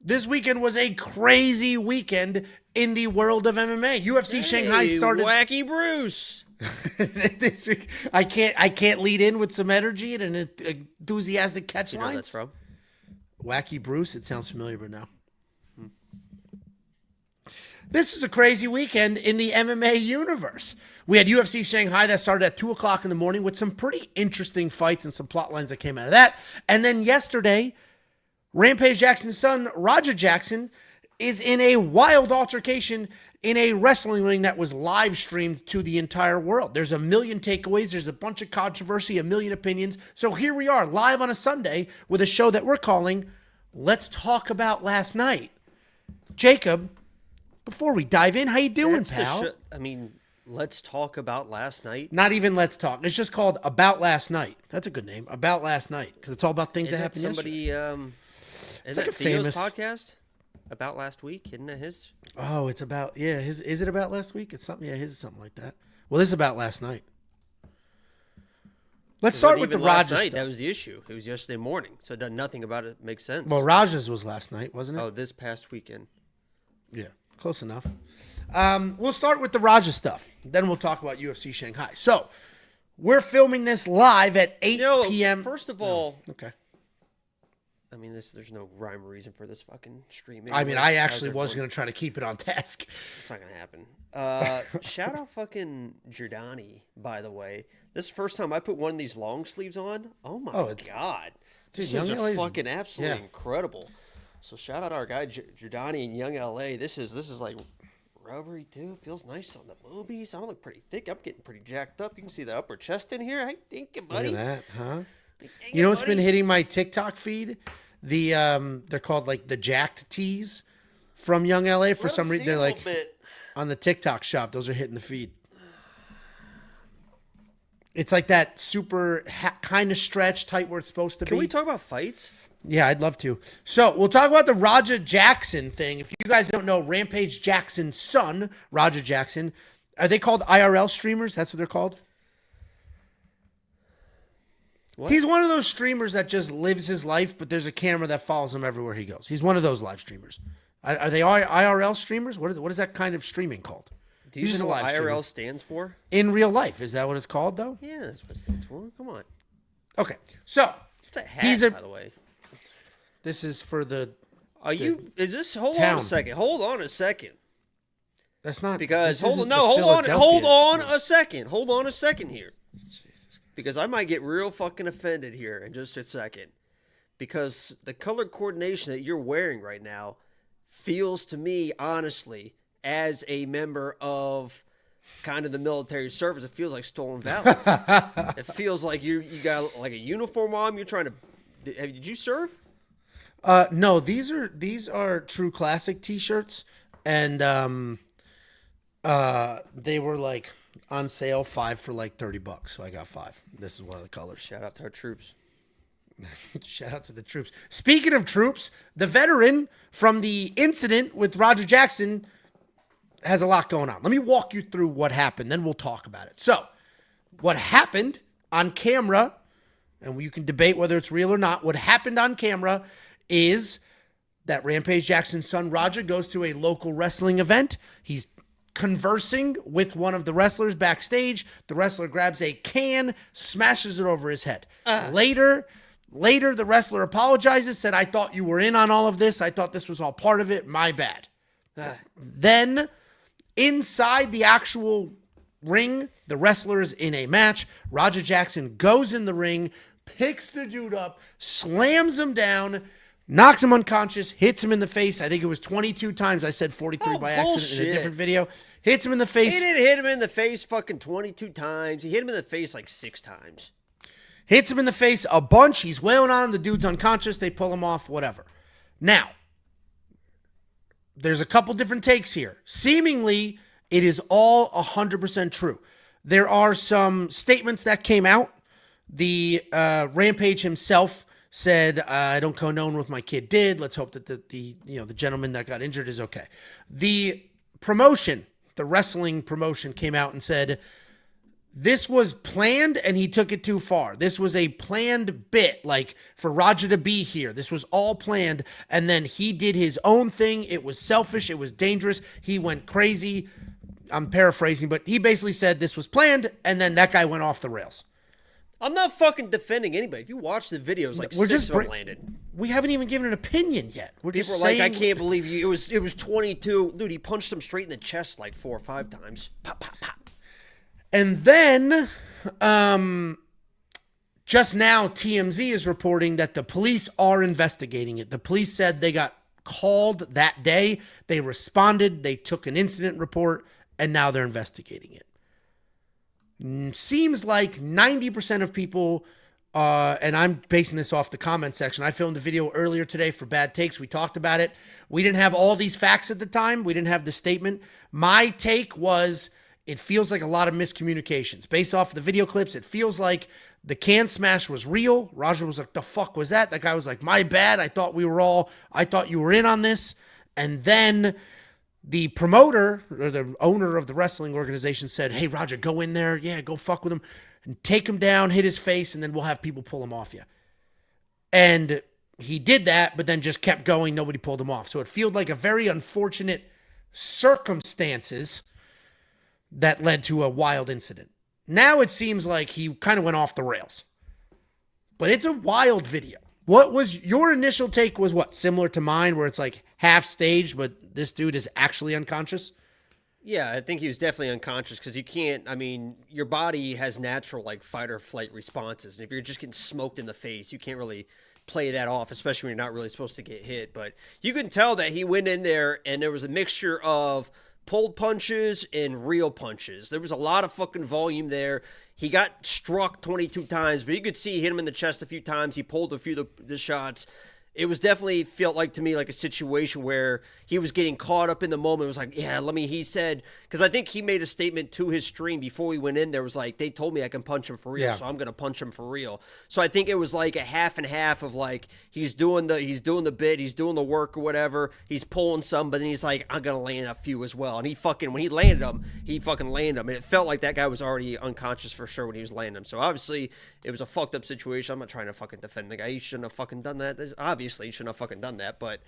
This weekend was a crazy weekend in the world of MMA. UFC Shanghai started. Wacky Bruce. This week, I can't lead in with some energy and an enthusiastic catch You know lines. where that's from? Wacky Bruce. It sounds familiar, but no. This is a crazy weekend in the MMA universe. We had UFC Shanghai that started at 2 o'clock in the morning with some pretty interesting fights and some plot lines that came out of that. And then yesterday, Rampage Jackson's son, Roger Jackson, is in a wild altercation in a wrestling ring that was live streamed to the entire world. There's a million takeaways. There's a bunch of controversy, a million opinions. So here we are live on a Sunday with a show that we're calling Let's Talk About Last Night. Jacob, before we dive in, how you doing, pal? I mean, let's talk about last night. Not even Let's Talk. It's just called About Last Night. That's a good name. About Last Night. Because it's all about things that happened yesterday. It's like that a famous podcast about last week. Isn't that his? Oh, it's about, yeah. Is it about last week? It's something, yeah, his is something like that. Well, this is about last night. Let's start with the Raja stuff. That was the issue. It was yesterday morning, so nothing about it makes sense. Well, Raja's was last night, wasn't it? Oh, this past weekend. Yeah, close enough. We'll start with the Raja stuff. Then we'll talk about UFC Shanghai. So, we're filming this live at 8 p.m. First of all, okay. I mean, there's no rhyme or reason for this fucking streaming. I mean, I actually was going to try to keep it on task. It's not going to happen. Shout out fucking Giordani, by the way. This is the first time I put one of these long sleeves on. Oh, my God. Dude, These Young are LA's fucking absolutely incredible. So shout out our guy Giordani in Young LA. This is like rubbery too. Feels nice on the boobies. I don't look pretty thick. I'm getting pretty jacked up. You can see the upper chest in here. Hey, thank you, buddy. Look at that, huh? You know what's been hitting my TikTok feed? They're called like the jacked tees from Young LA. For some reason, they're like on the TikTok shop. Those are hitting the feed. It's like that super kind of stretch tight where it's supposed to be. Can we talk about fights? Yeah, I'd love to. So we'll talk about the Raja Jackson thing. If you guys don't know, Rampage Jackson's son, Raja Jackson, are they called IRL streamers? That's what they're called? What? He's one of those streamers that just lives his life, but there's a camera that follows him everywhere he goes. He's one of those live streamers. Are they IRL streamers? What is that kind of streaming called? Do you know what IRL stands for? In real life. Is that what it's called, though? Yeah, that's what it stands for. Come on. Okay. So. It's a hat, by the way. This is for the. Is this? Hold on a second. Hold on a second. That's not. Because, hold on a second. Hold on a second here. Because I might get real fucking offended here in just a second. Because the color coordination that you're wearing right now feels to me, honestly, as a member of kind of the military service, it feels like stolen valor. It feels like you got like a uniform on. You're trying to. Did you serve? No, these are True Classic t-shirts, and they were like on sale 5 for like $30, so I got 5. This is one of the colors. Shout out to our troops. Shout out to the troops. Speaking of troops, the veteran from the incident with Roger Jackson has a lot going on. Let me walk you through what happened, then we'll talk about it. So, what happened on camera, and you can debate whether it's real or not, what happened on camera is that Rampage Jackson's son, Roger, goes to a local wrestling event. He's conversing with one of the wrestlers backstage. The wrestler grabs a can, smashes it over his head. Later, the wrestler apologizes, said, I thought you were in on all of this. I thought this was all part of it. My bad. Then, inside the actual ring, the wrestler is in a match. Roger Jackson goes in the ring, picks the dude up, slams him down, knocks him unconscious, hits him in the face. I think it was 22 times. I said 43 by accident in a different video. Hits him in the face. He didn't hit him in the face fucking 22 times. He hit him in the face like 6 times. Hits him in the face a bunch. He's wailing on him. The dude's unconscious. They pull him off, whatever. Now, there's a couple different takes here. Seemingly, it is all 100% true. There are some statements that came out. The Rampage himself said, I don't condone what my kid did. Let's hope that the gentleman that got injured is okay. The promotion, the wrestling promotion, came out and said this was planned and he took it too far. This was a planned bit, like for Roger to be here. This was all planned. And then he did his own thing. It was selfish. It was dangerous. He went crazy. I'm paraphrasing, but he basically said this was planned. And then that guy went off the rails. I'm not fucking defending anybody. If you watch the videos, like six of them landed. We haven't even given an opinion yet. We're People just are saying, like, I can't believe you. It was 22. Dude, he punched him straight in the chest like 4 or 5 times. Pop, pop, pop. And then, just now, TMZ is reporting that the police are investigating it. The police said they got called that day. They responded. They took an incident report, and now they're investigating it. Seems like 90% of people, and I'm basing this off the comment section. I filmed a video earlier today for Bad Takes. We talked about it. We didn't have all these facts at the time. We didn't have the statement. My take was, it feels like a lot of miscommunications. Based off the video clips, it feels like the can smash was real. Roger was like, the fuck was that? That guy was like, my bad. I thought you were in on this. And then the promoter or the owner of the wrestling organization said, hey, Roger, go in there. Yeah, go fuck with him and take him down, hit his face, and then we'll have people pull him off you. And he did that, but then just kept going. Nobody pulled him off. So it feels like a very unfortunate circumstances that led to a wild incident. Now it seems like he kind of went off the rails. But it's a wild video. What was your initial take was what? Similar to mine where it's like half staged, but this dude is actually unconscious? Yeah, I think he was definitely unconscious because you can't, I mean, your body has natural like fight or flight responses. And if you're just getting smoked in the face, you can't really play that off, especially when you're not really supposed to get hit. But you can tell that he went in there and there was a mixture of pulled punches and real punches. There was a lot of fucking volume there. He got struck 22 times, but you could see he hit him in the chest a few times. He pulled a few of the shots. It was definitely felt like to me like a situation where he was getting caught up in the moment. It was like, yeah, he said, because I think he made a statement to his stream before we went in there. Was like, they told me I can punch him for real, so I'm going to punch him for real. So I think it was like a half and half of like, he's doing the bit, he's doing the work or whatever. He's pulling some, but then he's like, I'm going to land a few as well. And when he landed them, he fucking landed them. And it felt like that guy was already unconscious for sure when he was landing them. So obviously it was a fucked up situation. I'm not trying to fucking defend the guy. He shouldn't have fucking done that. Obviously he shouldn't have fucking done that, but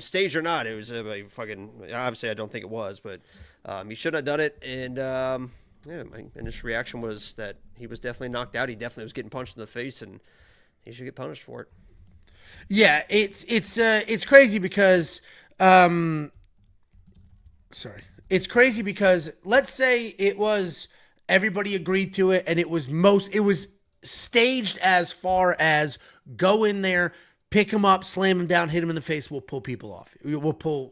staged or not, it was a fucking, obviously I don't think it was, but he shouldn't have done it. And yeah, my initial reaction was that he was definitely knocked out. He definitely was getting punched in the face, and he should get punished for it. Yeah, it's crazy because it's crazy because let's say it was everybody agreed to it and it was staged as far as go in there, pick him up, slam him down, hit him in the face. We'll pull people off.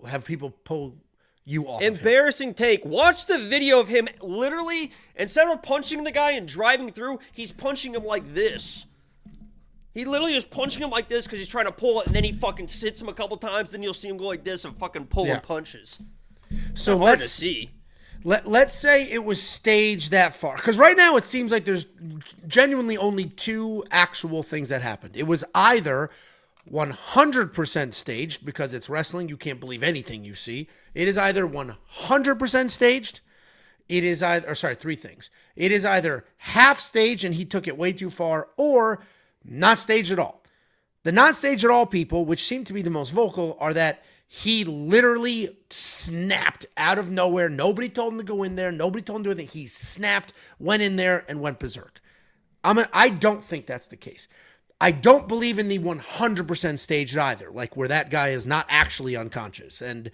Have people pull you off. Embarrassing take. Watch the video of him literally, instead of punching the guy and driving through, he's punching him like this. He literally is punching him like this because he's trying to pull it, and then he fucking hits him a couple times, then you'll see him go like this and fucking pulling punches. So hard to see. Let's say it was staged that far. Because right now it seems like there's genuinely only two actual things that happened. It was either 100% staged, because it's wrestling, you can't believe anything you see. It is either 100% staged. It is either, three things. It is either half staged and he took it way too far, or not staged at all. The not staged at all people, which seem to be the most vocal, are that he literally snapped out of nowhere. Nobody told him to go in there. Nobody told him to do anything. He snapped, went in there, and went berserk. I don't think that's the case. I don't believe in the 100% staged either, like where that guy is not actually unconscious. And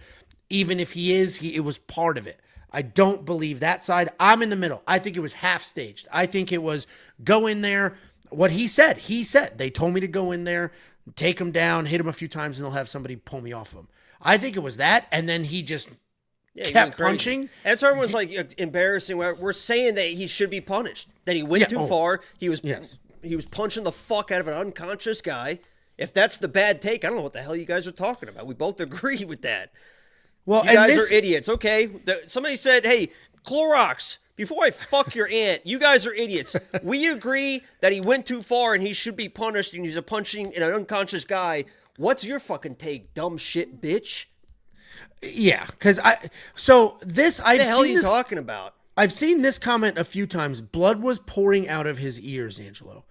even if he is, it was part of it. I don't believe that side. I'm in the middle. I think it was half staged. I think it was go in there. What he said, they told me to go in there, take him down, hit him a few times, and they'll have somebody pull me off him. I think it was that. And then he just kept punching. That's everyone's like embarrassing. We're saying that he should be punished, that he went too far. He was punching the fuck out of an unconscious guy. If that's the bad take, I don't know what the hell you guys are talking about. We both agree with that. Well, you guys are idiots. Okay. Somebody said, hey, Clorox, before I fuck your aunt, you guys are idiots. We agree that he went too far and he should be punished and he's punching an unconscious guy. What's your fucking take, dumb shit, bitch? Yeah, because what the hell are you talking about? I've seen this comment a few times. Blood was pouring out of his ears, Angelo.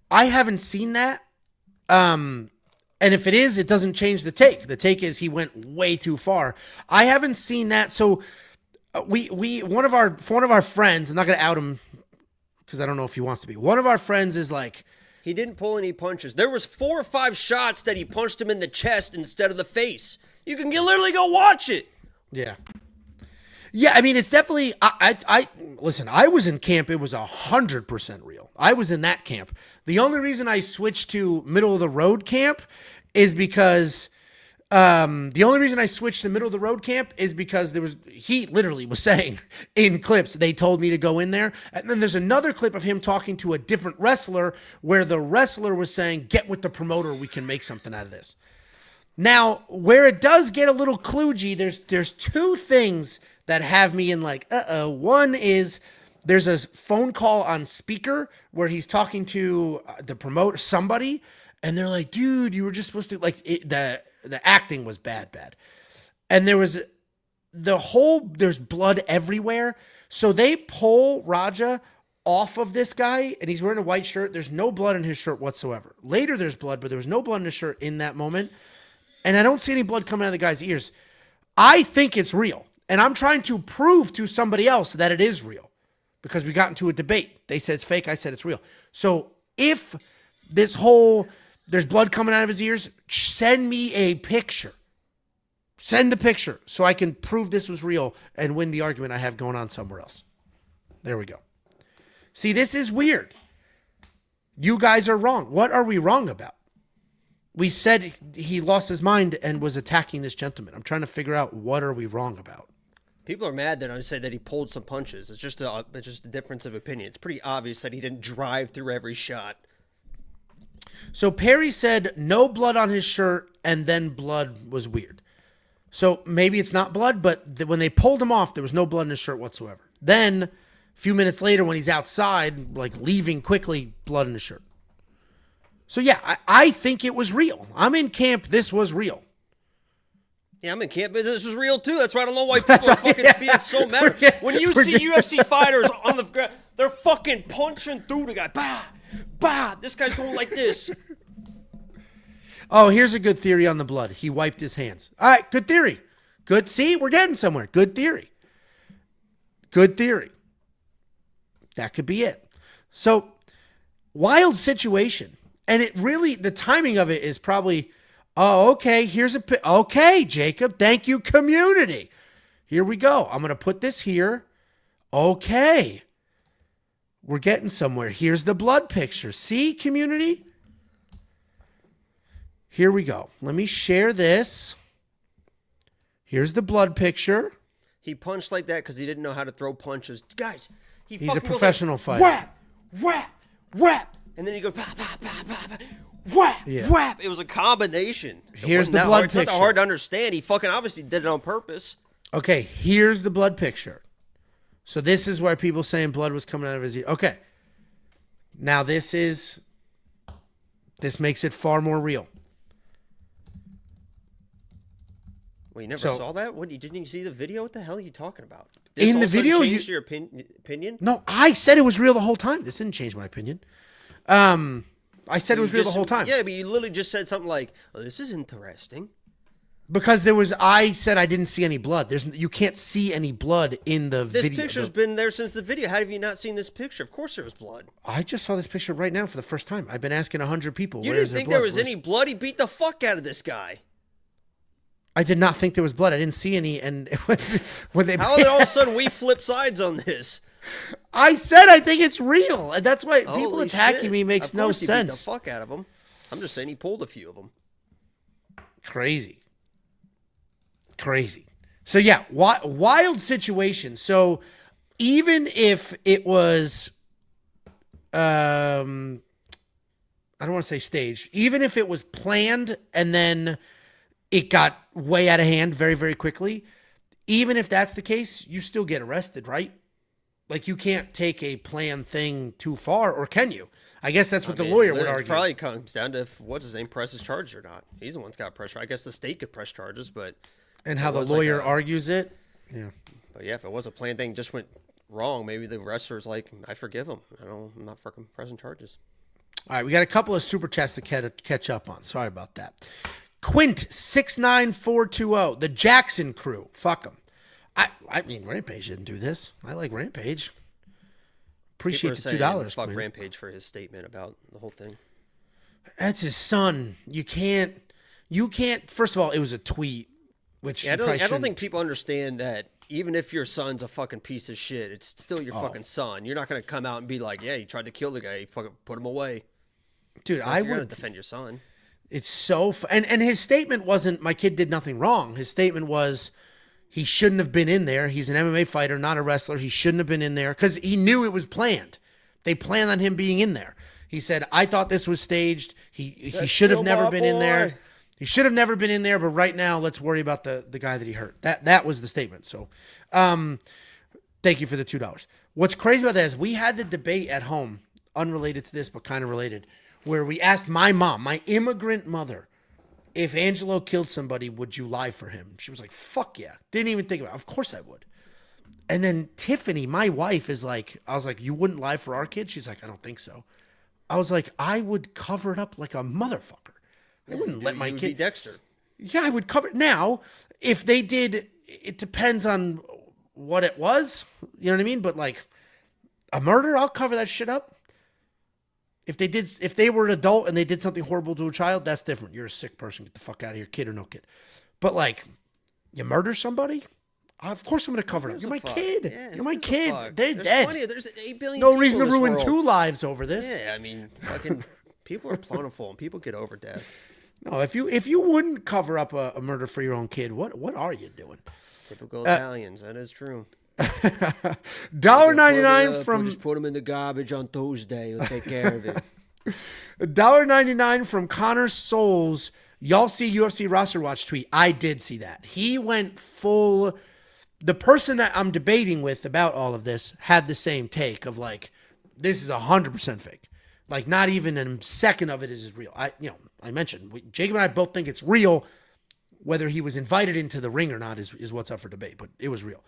I haven't seen that. And if it is, it doesn't change the take. The take is he went way too far. I haven't seen that. So one of our friends, I'm not going to out him because I don't know if he wants to be. One of our friends is like, he didn't pull any punches. There was 4 or 5 shots that he punched him in the chest instead of the face. You can literally go watch it. Yeah. Yeah, I mean, it's definitely, listen, I was in camp. It was 100% real. I was in that camp. The only reason I switched to middle of the road camp is because, he literally was saying in clips, they told me to go in there. And then there's another clip of him talking to a different wrestler where the wrestler was saying, get with the promoter, we can make something out of this. Now, where it does get a little kludgy, there's 2 things that have me in like, One is there's a phone call on speaker where he's talking to the promoter, somebody, and they're like, dude, you were just supposed to, like, the acting was bad. And there's blood everywhere. So they pull Raja off of this guy, and he's wearing a white shirt. There's no blood in his shirt whatsoever. Later there's blood, but there was no blood in his shirt in that moment. And I don't see any blood coming out of the guy's ears. I think it's real. And I'm trying to prove to somebody else that it is real. Because we got into a debate. They said it's fake. I said it's real. So if there's blood coming out of his ears, send me a picture. Send the picture so I can prove this was real and win the argument I have going on somewhere else. There we go. See, this is weird. You guys are wrong. What are we wrong about? We said he lost his mind and was attacking this gentleman. I'm trying to figure out what are we wrong about. People are mad that I say that he pulled some punches. It's just a difference of opinion. It's pretty obvious that he didn't drive through every shot. So Perry said no blood on his shirt and then blood was weird. So maybe it's not blood, but when they pulled him off, there was no blood in his shirt whatsoever. Then a few minutes later when he's outside, like leaving quickly, blood in his shirt. So yeah, I think it was real. I'm in camp. This was real. Yeah, I'm in camp. This was real too. That's why I don't know why people are fucking being so mad. When you see UFC fighters on the ground, they're fucking punching through the guy. Bah, bah. This guy's going like this. Oh, here's a good theory on the blood. He wiped his hands. All right, good theory. Good. See, we're getting somewhere. Good theory. Good theory. That could be it. So, wild situation. And it really, the timing of it is probably... Oh, okay, okay, Jacob. Thank you, community. Here we go. I'm going to put this here. Okay. We're getting somewhere. Here's the blood picture. See, community? Here we go. Let me share this. Here's the blood picture. He punched like that because he didn't know how to throw punches. Guys, he's a professional fighter. Whap, whap, whap. And then he goes, bah, bah, bah, bah, bah. Whap, whap. It was a combination. Here's the blood picture. It's not that hard to understand. He fucking obviously did it on purpose. Okay, here's the blood picture. So this is where people saying blood was coming out of his ear. Okay. Now this makes it far more real. Well, you never saw that? Didn't you see the video? What the hell are you talking about? In the video, changed your opinion? No, I said it was real the whole time. This didn't change my opinion. I said it was real the whole time. Yeah, but you literally just said something like, "Oh, this is interesting." Because I said I didn't see any blood. You can't see any blood in the video. This picture's been there since the video. How have you not seen this picture? Of course there was blood. I just saw this picture right now for the first time. I've been asking 100 people. You didn't think there was any blood? He beat the fuck out of this guy. I did not think there was blood. I didn't see any. And when they how did all of a sudden we flip sides on this? I said I think it's real, and that's why people attacking me makes no sense. He beat the fuck out of him. I'm just saying he pulled a few of them. Crazy. So yeah, wild situation. So even if it was, I don't want to say staged, even if it was planned and then it got way out of hand very, very quickly, even if that's the case, you still get arrested, right? Like, you can't take a planned thing too far, or can you? I guess that's what the lawyer would argue. It probably comes down to if, what's his name, presses charges or not. He's the one that's got pressure. I guess the state could press charges, but... And how the lawyer argues it? Yeah. But yeah, if it was a planned thing, just went wrong, maybe the wrestler's like, I forgive him. I'm not fucking pressing charges. All right, we got a couple of super chats to catch up on. Sorry about that. Quint69420, the Jackson crew. Fuck them. I mean, Rampage didn't do this. I like Rampage. Appreciate the $2. Fuck Rampage for his statement about the whole thing. That's his son. You can't. First of all, it was a tweet, which I don't think people understand that. Even if your son's a fucking piece of shit, it's still your fucking son. You're not gonna come out and be like, "Yeah, you tried to kill the guy. You fucking put him away." Dude, I would defend your son. It's so and his statement wasn't, "My kid did nothing wrong." His statement was, he shouldn't have been in there. He's an MMA fighter, not a wrestler. He shouldn't have been in there because he knew it was planned. They planned on him being in there. He said, "I thought this was staged. He should have never been in there. He should have never been in there, but right now let's worry about the guy that he hurt." That was the statement. So thank you for the $2. What's crazy about that is we had the debate at home, unrelated to this, but kind of related, where we asked my mom, my immigrant mother, if Angelo killed somebody, would you lie for him? She was like, fuck yeah. Didn't even think about it. Of course I would. And then Tiffany, my wife, is like, I was like, you wouldn't lie for our kid? She's like, I don't think so. I was like, I would cover it up like a motherfucker. I wouldn't let my kid. Be Dexter. Yeah, I would cover it. Now, if they did, it depends on what it was. You know what I mean? But like a murder, I'll cover that shit up. If they were an adult and they did something horrible to a child, that's different. You're a sick person. Get the fuck out of here, kid or no kid. But like, you murder somebody? Of course I'm going to cover it up. You're my kid. Yeah, you're my kid. They're dead. There's 8 billion no reason to ruin 2 lives over this. Yeah, I mean, fucking people are plentiful and people get over death. No, if you wouldn't cover up a murder for your own kid, what are you doing? Typical Italians. That is true. $1.99 from. Just put them in the garbage on Tuesday. We'll take care of it. $1.99 from Connor Souls. Y'all see UFC roster watch tweet? I did see that. He went full. The person that I'm debating with about all of this had the same take of like, this is 100% fake. Like not even a second of it is real. I mentioned Jacob and I both think it's real. Whether he was invited into the ring or not is what's up for debate, but it was real.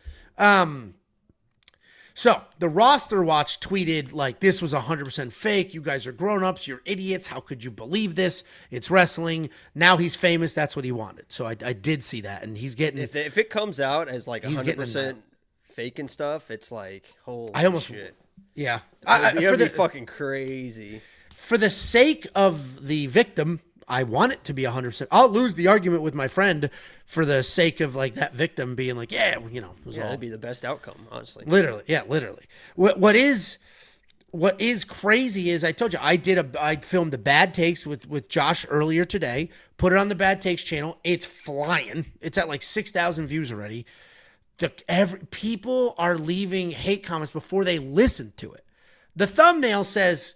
So the roster watch tweeted like, this was 100% fake. You guys are grown-ups. You're idiots. How could you believe this? It's wrestling. Now he's famous. That's what he wanted. So I did see that. And he's getting... If it comes out as like 100% fake and stuff, it's like, holy shit. Yeah. It'd be fucking crazy. For the sake of the victim, I want it to be 100%. I'll lose the argument with my friend for the sake of like that victim being like, yeah, that'd be the best outcome, honestly. Literally. What is crazy is I told you I filmed the bad takes with Josh earlier today, put it on the bad takes channel. It's flying. It's at like 6,000 views already. People are leaving hate comments before they listen to it. The thumbnail says,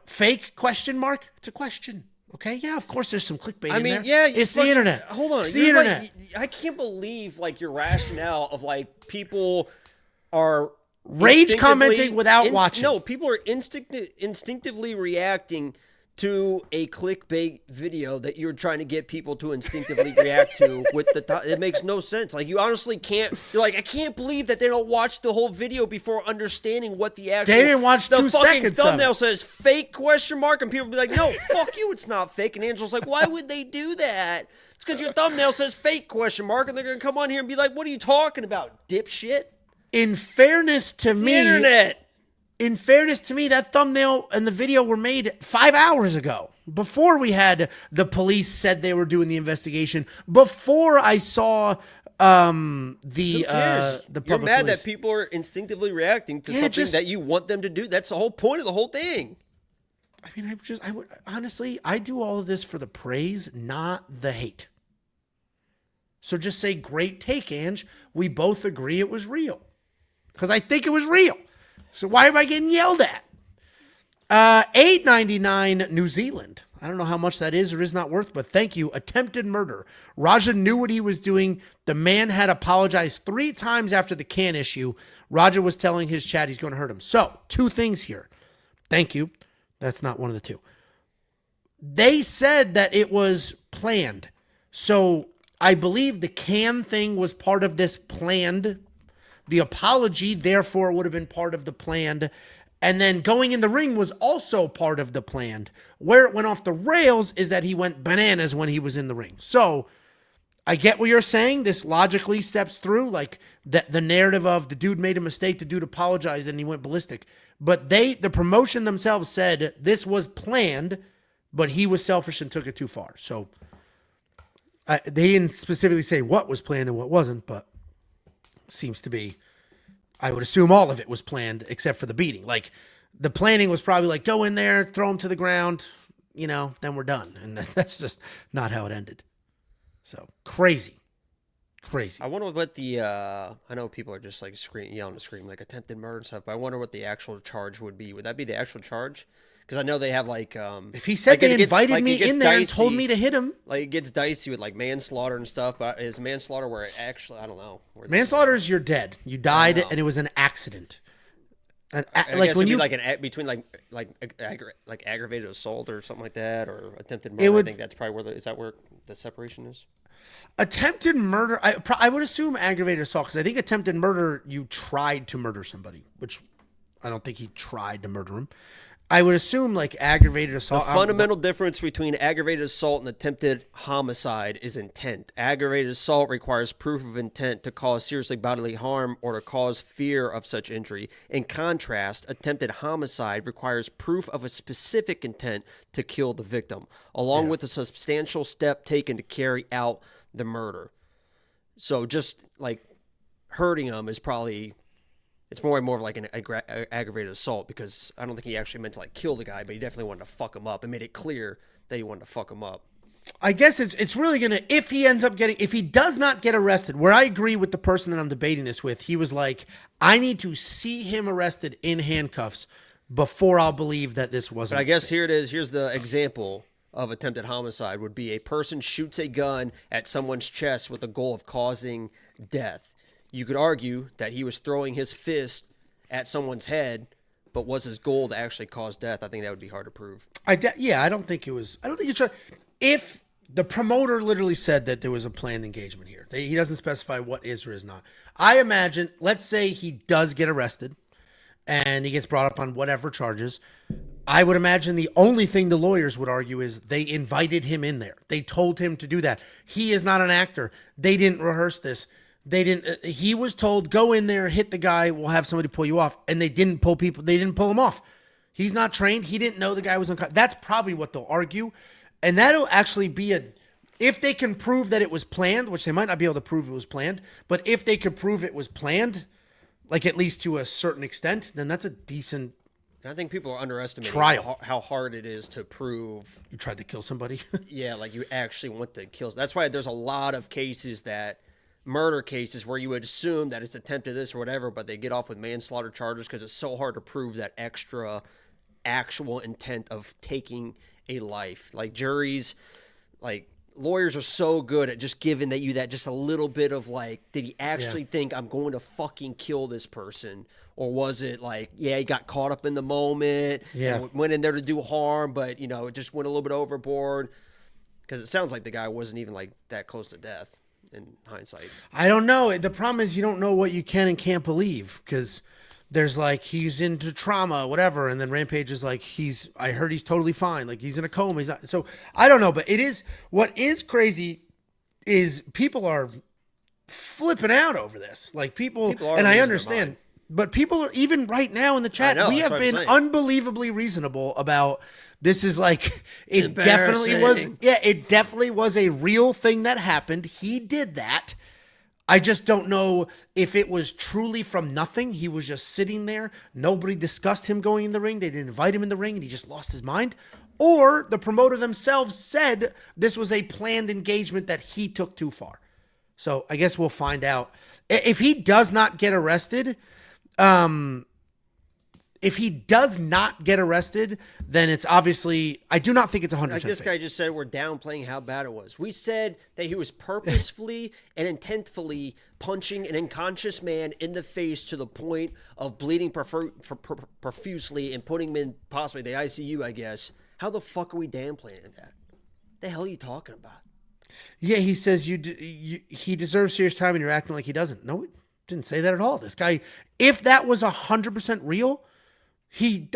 fake question mark? It's a question. Okay. Yeah, of course there's some clickbait in there. Yeah, it's the internet. Hold on. It's the internet. Like, I can't believe like your rationale of like people are rage commenting without watching. No, people are instinctively reacting to a clickbait video that you're trying to get people to instinctively react to with it makes no sense. Like you honestly can't. You're like, I can't believe that they don't watch the whole video before understanding what the actual. They didn't watch 2 seconds. The fucking thumbnail says fake question mark, and people be like, no, fuck you, it's not fake. And Angela's like, why would they do that? It's because your thumbnail says fake question mark, and they're gonna come on here and be like, what are you talking about, dipshit? In fairness to me, the internet. In fairness to me, that thumbnail and the video were made 5 hours ago. Before we had the police said they were doing the investigation. Before I saw the public You're mad police. That people are instinctively reacting to something that you want them to do. That's the whole point of the whole thing. I mean, I would honestly, I do all of this for the praise, not the hate. So just say, great take, Ange. We both agree it was real. Because I think it was real. So why am I getting yelled at? $8.99 New Zealand. I don't know how much that is or is not worth, but thank you. Attempted murder. Raja knew what he was doing. The man had apologized 3 times after the can issue. Raja was telling his chat he's going to hurt him. So 2 things here. Thank you. That's not one of the 2. They said that it was planned. So I believe the can thing was part of this planned. The apology, therefore, would have been part of the planned. And then going in the ring was also part of the planned. Where it went off the rails is that he went bananas when he was in the ring. So I get what you're saying. This logically steps through, like the narrative of the dude made a mistake, the dude apologized, and he went ballistic. But the promotion themselves said this was planned, but he was selfish and took it too far. So they didn't specifically say what was planned and what wasn't, but seems to be, I would assume all of it was planned except for the beating. Like the planning was probably like, go in there, throw him to the ground, then we're done. And that's just not how it ended. So crazy. I wonder what I know people are just like yelling to scream like attempted murder and stuff, but I wonder what the actual charge would be. Would that be the actual charge? Because I know they have like if he said they invited me in there and told me to hit him, like it gets dicey with like manslaughter and stuff. But is manslaughter where it actually, I don't know. Manslaughter is you're dead, you died, and it was an accident. Like when you between aggravated assault or something like that, or attempted murder. I think that's probably where is that where the separation is. Attempted murder, I would assume aggravated assault, because I think attempted murder, you tried to murder somebody, which I don't think he tried to murder him. I would assume like aggravated assault. The fundamental difference between aggravated assault and attempted homicide is intent. Aggravated assault requires proof of intent to cause seriously bodily harm or to cause fear of such injury. In contrast, attempted homicide requires proof of a specific intent to kill the victim, along with a substantial step taken to carry out the murder. So just like hurting him is probably... It's more and more of like an aggravated assault, because I don't think he actually meant to like kill the guy, but he definitely wanted to fuck him up and made it clear that he wanted to fuck him up. I guess it's really going to, if he does not get arrested, where I agree with the person that I'm debating this with, he was like, I need to see him arrested in handcuffs before I'll believe that this wasn't. But I guess here it is. Here's the example of attempted homicide would be a person shoots a gun at someone's chest with the goal of causing death. You could argue that he was throwing his fist at someone's head, but was his goal to actually cause death? I think that would be hard to prove. I don't think it's if the promoter literally said that there was a planned engagement here. He doesn't specify what is or is not. I imagine, let's say he does get arrested and he gets brought up on whatever charges. I would imagine the only thing the lawyers would argue is they invited him in there. They told him to do that. He is not an actor. They didn't rehearse this. He was told, go in there, hit the guy, we'll have somebody pull you off. And they didn't pull him off. He's not trained. He didn't know the guy was unconscious. That's probably what they'll argue. And that'll actually be if they can prove that it was planned, which they might not be able to prove it was planned, but if they could prove it was planned, like at least to a certain extent, then that's a decent I think people are underestimating how hard it is to prove. You tried to kill somebody? Yeah, like you actually want to kill. That's why there's a lot of cases murder cases where you would assume that it's attempted this or whatever, but they get off with manslaughter charges because it's so hard to prove that extra actual intent of taking a life. Like juries, like lawyers are so good at just giving you that just a little bit of like, did he actually think I'm going to fucking kill this person? Or was it like, he got caught up in the moment, went in there to do harm, but it just went a little bit overboard? Because it sounds like the guy wasn't even like that close to death. In hindsight, I don't know. The problem is you don't know what you can and can't believe, because there's like he's into trauma, whatever, and then Rampage is like I heard he's totally fine, like he's in a coma. He's not. So I don't know, but what is crazy is people are flipping out over this. Like people and I understand, but people are even right now in the chat. We have been unbelievably reasonable about. This is like, it definitely was a real thing that happened. He did that. I just don't know if it was truly from nothing. He was just sitting there. Nobody discussed him going in the ring. They didn't invite him in the ring and he just lost his mind. Or the promoter themselves said this was a planned engagement that he took too far. So I guess we'll find out. If he does not get arrested, then it's obviously, I do not think it's 100%. Like this guy just said, we're downplaying how bad it was. We said that he was purposefully and intentfully punching an unconscious man in the face to the point of bleeding profusely and putting him in possibly the ICU, I guess. How the fuck are we downplaying that? The hell are you talking about? Yeah, he says he deserves serious time, and you're acting like he doesn't. No, he didn't say that at all. This guy, if that was 100% real, he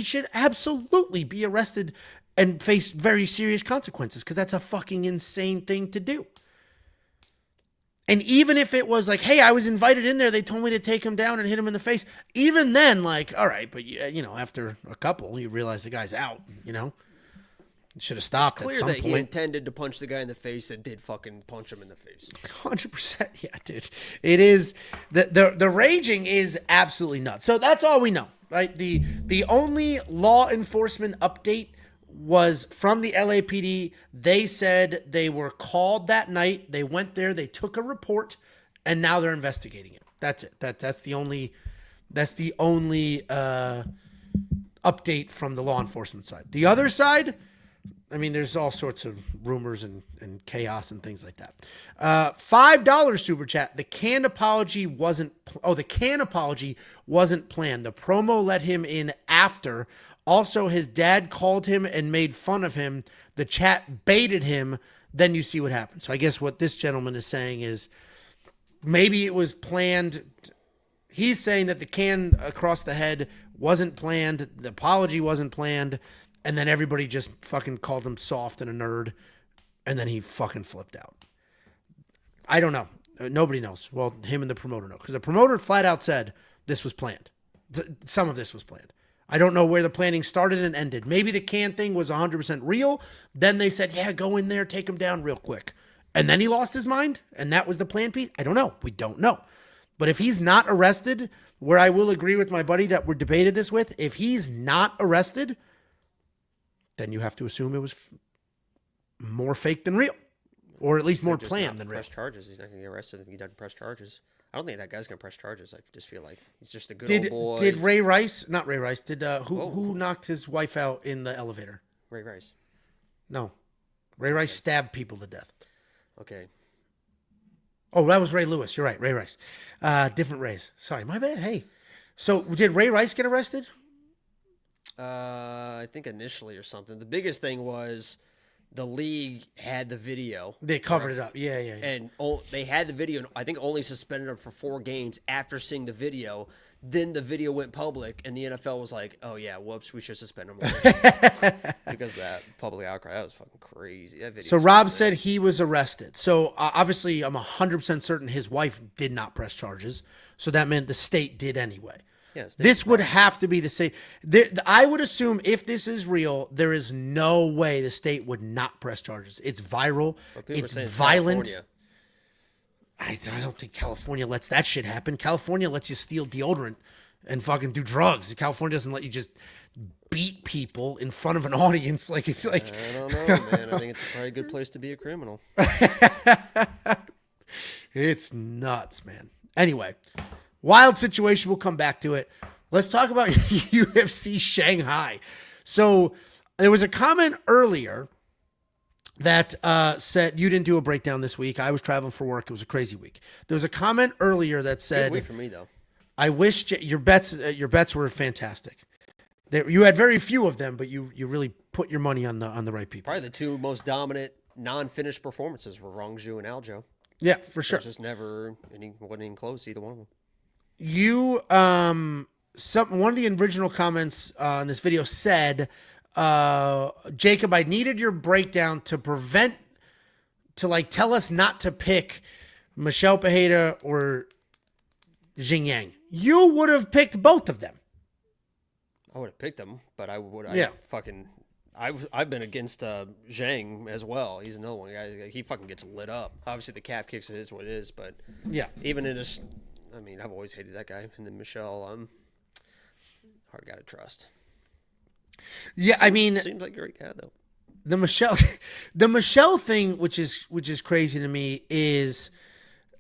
should absolutely be arrested and face very serious consequences, because that's a fucking insane thing to do. And even if it was like, hey, I was invited in there, they told me to take him down and hit him in the face. Even then, like, all right, but you know, after a couple, you realize the guy's out. You know, should have stopped at some point. Clear that he intended to punch the guy in the face and did fucking punch him in the face. 100%, yeah, dude. It is the raging is absolutely nuts. So that's all we know, right? The only law enforcement update was from the LAPD. They said they were called that night. They went there, they took a report, and now they're investigating it. That's it. That's the only update from the law enforcement side. The other side, I mean, there's all sorts of rumors and chaos and things like that. $5 super chat. The canned apology wasn't planned. The promo let him in after. Also, his dad called him and made fun of him. The chat baited him. Then you see what happens. So I guess what this gentleman is saying is maybe it was planned. He's saying that the can across the head wasn't planned. The apology wasn't planned. And then everybody just fucking called him soft and a nerd. And then he fucking flipped out. I don't know. Nobody knows. Well, him and the promoter know. Because the promoter flat out said this was planned. Some of this was planned. I don't know where the planning started and ended. Maybe the can thing was 100% real. Then they said, yeah, go in there, take him down real quick. And then he lost his mind, and that was the plan piece? I don't know. We don't know. But if he's not arrested, where I will agree with my buddy that we're debated this with, if he's not arrested, then you have to assume it was more fake than real. Or at least more planned than real. Press charges. He's not going to get arrested if he doesn't press charges. I don't think that guy's going to press charges. I just feel like he's just a good old boy. Did Ray Rice, not Ray Rice, who knocked his wife out in the elevator? Ray Rice. No. Ray Rice stabbed people to death. Okay. Oh, that was Ray Lewis. You're right. Ray Rice. Different Rays. Sorry, my bad. Hey. So did Ray Rice get arrested? I think initially or something. The biggest thing was the league had the video. They covered it up. Yeah. And they had the video, and I think only suspended him for 4 games after seeing the video. Then the video went public, and the NFL was like, oh, yeah, whoops, we should suspend him. Because of that public outcry. That was fucking crazy. That video. So Rob said he was arrested. So obviously I'm 100% certain his wife did not press charges. So that meant the state did anyway. Yes, this would have to be the same. I would assume if this is real, there is no way the state would not press charges. It's viral. It's violent. I don't think California lets that shit happen. California lets you steal deodorant and fucking do drugs. California doesn't let you just beat people in front of an audience. Like it's like I don't know, man. I think it's probably a good place to be a criminal. It's nuts, man. Anyway. Wild situation. We'll come back to it. Let's talk about UFC Shanghai. So there was a comment earlier that said you didn't do a breakdown this week. I was traveling for work. It was a crazy week. There was a comment earlier that said, "Wait for me though." I wish your bets were fantastic. You had very few of them, but you really put your money on the right people. Probably the 2 most dominant non-finished performances were Rongzhu and Aljo. Yeah, for sure. There's just never wasn't even close, either one of them. You one of the original comments on this video said, Jacob, I needed your breakdown to tell us not to pick Michel Pereira or Zhang. You would have picked both of them. I would have picked them, but I've been against Zhang as well. He's another one. He fucking gets lit up. Obviously the calf kicks is what it is, but yeah, even in his, I mean, I've always hated that guy. And then Michel, hard guy to trust. Yeah, I mean, seems like a great guy though. The Michel thing, which is crazy to me, is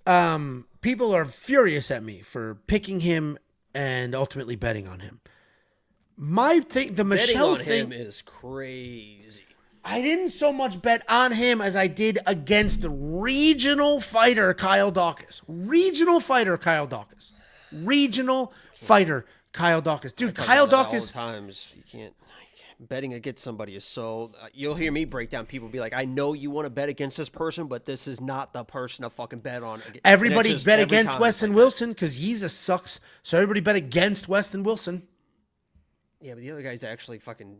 people are furious at me for picking him and ultimately betting on him. My thing, the Michel thing, betting on him is crazy. I didn't so much bet on him as I did against the regional fighter Kyle Daukaus. Dude, Kyle Daukaus. All the times you can't betting against somebody is so. You'll hear me break down. People be like, "I know you want to bet against this person, but this is not the person to fucking bet on." Everybody bet against Westin Wilson because Yizha sucks. So everybody bet against Westin Wilson. Yeah, but the other guy's actually fucking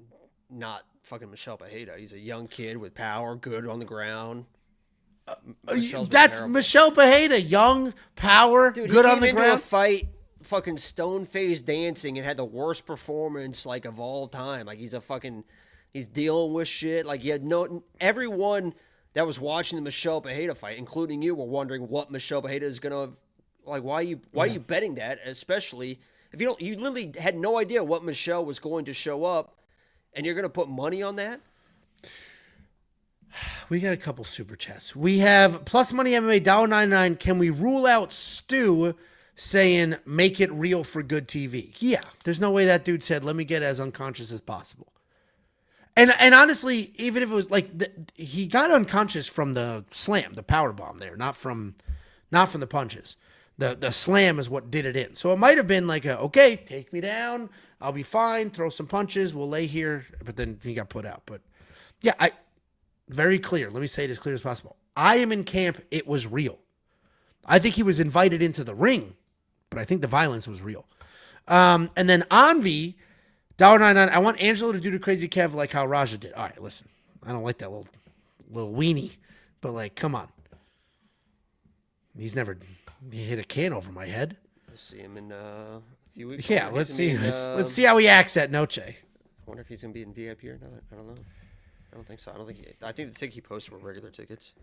not fucking Michel Pereira. He's a young kid with power, good on the ground. That's Michel Pereira, young, power, dude, good on the into ground. A fight, fucking stone-faced dancing, and had the worst performance like of all time. Like he's dealing with shit. Like everyone that was watching the Michel Pereira fight, including you, were wondering what Michel Pereira is gonna like. Why are you betting that? Especially if you literally had no idea what Michel was going to show up, and you're gonna put money on that. We got a couple super chats. We have Plus Money MMA $1.99. Can we rule out Stu saying make it real for good TV? Yeah, there's no way that dude said let me get as unconscious as possible. And honestly, even if it was like he got unconscious from the slam, the power bomb there, not from the punches. The slam is what did it in. So it might have been like okay, take me down, I'll be fine, throw some punches, we'll lay here, but then he got put out. But yeah, very clear. Let me say it as clear as possible. I am in camp. It was real. I think he was invited into the ring, but I think the violence was real. And then Anvi, $1.99. I want Angelo to do the crazy Kev like how Raja did. All right, listen. I don't like that little weenie, but like, come on. He's never hit a can over my head. We'll see him in a few weeks. Yeah, let's see. Let's see how he acts at Noche. I wonder if he's gonna be in VIP or not. I don't know. I don't think so. I think the ticket he posted were regular tickets.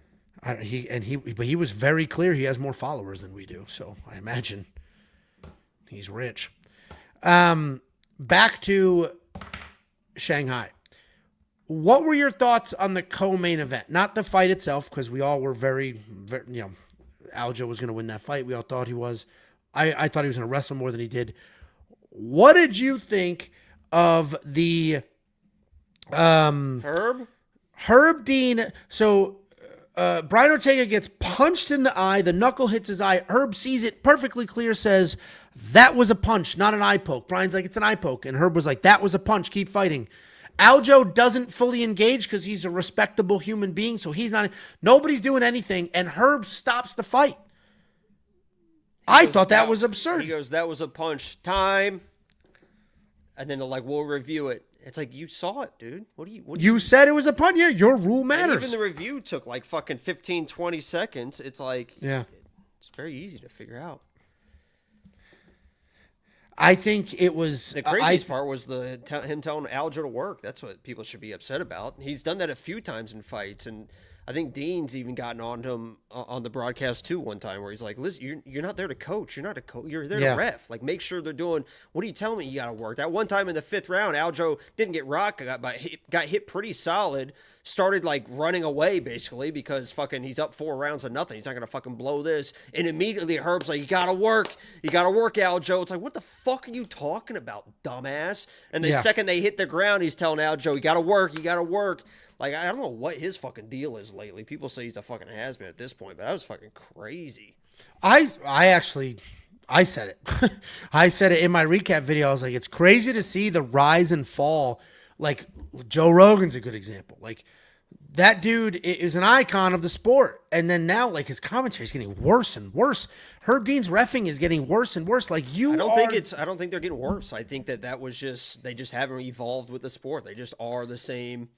But he was very clear. He has more followers than we do, so I imagine he's rich. Back to Shanghai. What were your thoughts on the co-main event? Not the fight itself, because we all were very, Aljo was going to win that fight. We all thought he was. I thought he was going to wrestle more than he did. What did you think of the Herb Dean? So Brian Ortega gets punched in the eye. The knuckle hits his eye. Herb sees it perfectly clear, says, that was a punch, not an eye poke. Brian's like, it's an eye poke. And Herb was like, that was a punch. Keep fighting. Aljo doesn't fully engage because he's a respectable human being. So nobody's doing anything. And Herb stops the fight. I thought that was absurd. He goes, that was a punch. Time. And then they're like, we'll review it. It's like, you saw it, dude. You said it was a punt. Yeah, your rule matters. And even the review took like fucking 15, 20 seconds. It's like, yeah, it's very easy to figure out. I think it was... The craziest part was him telling Aljo to work. That's what people should be upset about. He's done that a few times in fights, and I think Dean's even gotten on to him on the broadcast too one time where he's like, listen, you're not there to coach. You're not a coach. You're there to ref. Like, make sure they're doing, what are you telling me you got to work? That one time in the 5th round, Aljo didn't get rocked, but got hit pretty solid, started like running away basically because fucking he's up 4 rounds to nothing. He's not going to fucking blow this. And immediately Herb's like, you got to work. You got to work, Aljo. It's like, what the fuck are you talking about, dumbass? And the second they hit the ground, he's telling Aljo, you got to work. You got to work. Like, I don't know what his fucking deal is lately. People say he's a fucking has-been at this point, but that was fucking crazy. I said it. I said it in my recap video. I was like, it's crazy to see the rise and fall. Like, Joe Rogan's a good example. Like, that dude is an icon of the sport. And then now, like, his commentary is getting worse and worse. Herb Dean's reffing is getting worse and worse. Like, I don't think they're getting worse. I think that was just, they just haven't evolved with the sport. They just are the same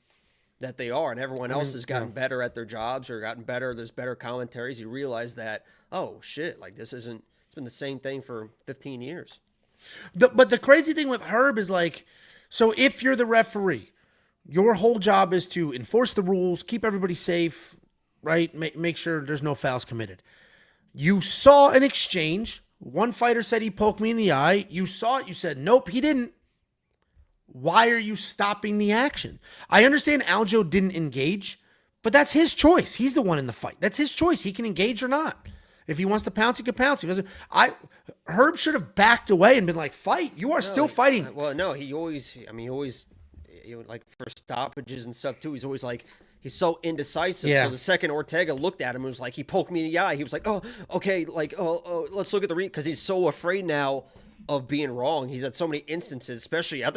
that they are, and everyone else has gotten better at their jobs or gotten better. There's better commentaries. You realize that, oh shit, like it's been the same thing for 15 years. But the crazy thing with Herb is like, so if you're the referee, your whole job is to enforce the rules, keep everybody safe, right? Make sure there's no fouls committed. You saw an exchange. One fighter said he poked me in the eye. You saw it. You said, nope, he didn't. Why are you stopping the action? I understand Aljo didn't engage, but that's his choice. He's the one in the fight. That's his choice. He can engage or not. If he wants to pounce, he can pounce. He doesn't. Herb should have backed away and been like, fight. You are still fighting. Well, no, he always, like for stoppages and stuff too, he's always like, he's so indecisive. Yeah. So the second Ortega looked at him, it was like, he poked me in the eye. He was like, oh, okay, like, oh let's look at the because he's so afraid now of being wrong. He's had so many instances, especially I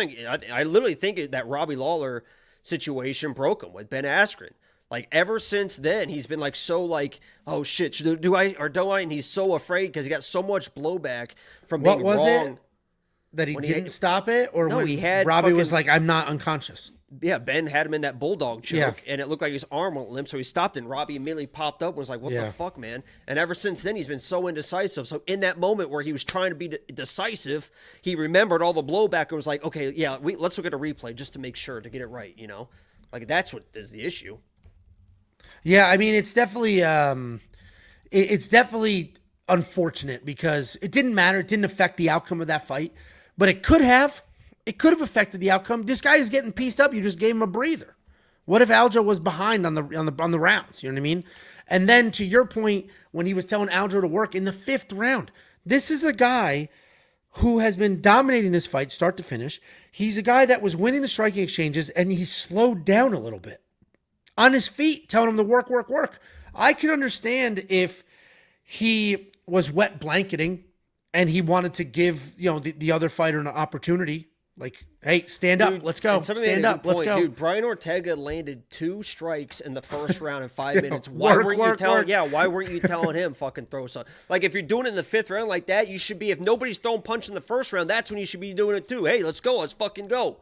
literally think that Robbie Lawler situation broke him with Ben Askren. Like ever since then, he's been like so like, oh shit, do I or don't I? And he's so afraid because he got so much blowback from being wrong. What was it? That he didn't stop it, or no, when he had Robbie was like, "I'm not unconscious." Yeah, Ben had him in that bulldog choke, and it looked like his arm went limp, so he stopped, and Robbie immediately popped up and was like, what the fuck, man? And ever since then, he's been so indecisive. So in that moment where he was trying to be decisive, he remembered all the blowback and was like, okay, yeah, let's look at a replay just to make sure to get it right, you know? Like, that's what is the issue. Yeah, I mean, it's definitely unfortunate because it didn't matter. It didn't affect the outcome of that fight, but it could have. It could have affected the outcome. This guy is getting pieced up. You just gave him a breather. What if Aljo was behind on the rounds? You know what I mean? And then to your point, when he was telling Aljo to work in the 5th round, this is a guy who has been dominating this fight start to finish. He's a guy that was winning the striking exchanges, and he slowed down a little bit on his feet, telling him to work, work, work. I can understand if he was wet blanketing and he wanted to give the other fighter an opportunity. Like, hey, stand up, let's go. Stand up, let's go. Dude, Brian Ortega landed 2 strikes in the first round in 5 minutes. Why weren't you telling him fucking throw something? Like, if you're doing it in the 5th round like that, you should be, if nobody's throwing punch in the first round, that's when you should be doing it too. Hey, let's go, let's fucking go.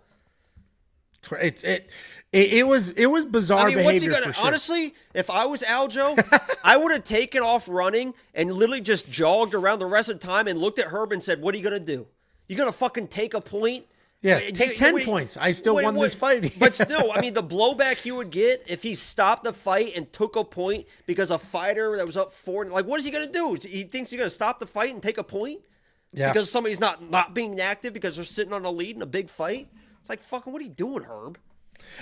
It was bizarre behavior. What's he gonna, for sure. Honestly, if I was Aljo, I would have taken off running and literally just jogged around the rest of the time and looked at Herb and said, what are you going to do? You going to fucking take a point? Yeah, take 10 points. I still won this fight. But still, I mean, the blowback he would get if he stopped the fight and took a point because a fighter that was up 4, like, what is he going to do? He thinks he's going to stop the fight and take a point? Yeah. Because somebody's not being active because they're sitting on a lead in a big fight? It's like, fucking, what are you doing, Herb?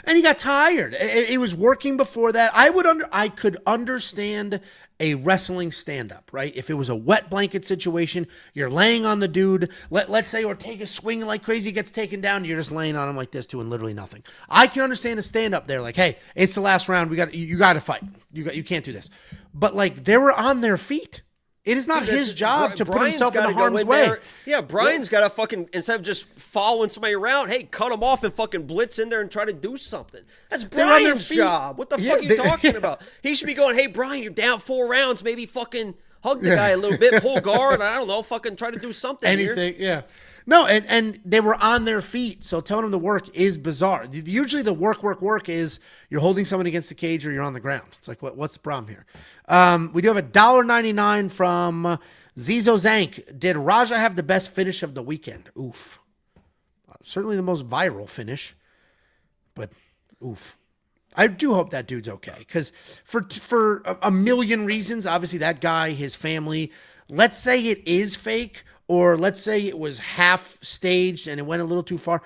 And he got tired. It was working before that. I could understand a wrestling stand-up, right? If it was a wet blanket situation, you're laying on the dude. Let's say Ortega's swinging like crazy, gets taken down, you're just laying on him like this, doing literally nothing. I can understand a stand-up there, like, hey, it's the last round. You got to fight. You can't do this. But like, they were on their feet. It is not his job to put himself in harm's way. Yeah, Brian's got to fucking, instead of just following somebody around, hey, cut him off and fucking blitz in there and try to do something. That's Brian's job. What the fuck are you talking about? He should be going, hey, Brian, you're down 4 rounds. Maybe fucking hug the guy a little bit, pull guard. I don't know, fucking try to do something Anything, yeah. No, and they were on their feet, so telling them to work is bizarre. Usually the work is you're holding someone against the cage or you're on the ground. It's like, what's the problem here? We do have $1.99 from Zizo Zank. Did Raja have the best finish of the weekend? Oof. Certainly the most viral finish, but oof. I do hope that dude's okay, because for a million reasons, obviously that guy, his family, let's say it is fake, or let's say it was half staged and it went a little too far.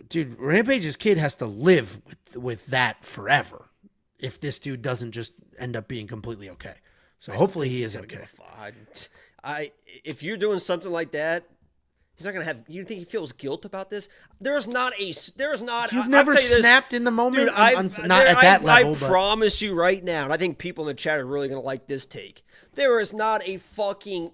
Dude, Rampage's kid has to live with that forever if this dude doesn't just end up being completely okay. So hopefully he is okay. If you're doing something like that, he's not gonna have. You think he feels guilt about this? There's not. You've never snapped in the moment. Dude, not at that level. I promise you right now, and I think people in the chat are really gonna like this take. There is not a fucking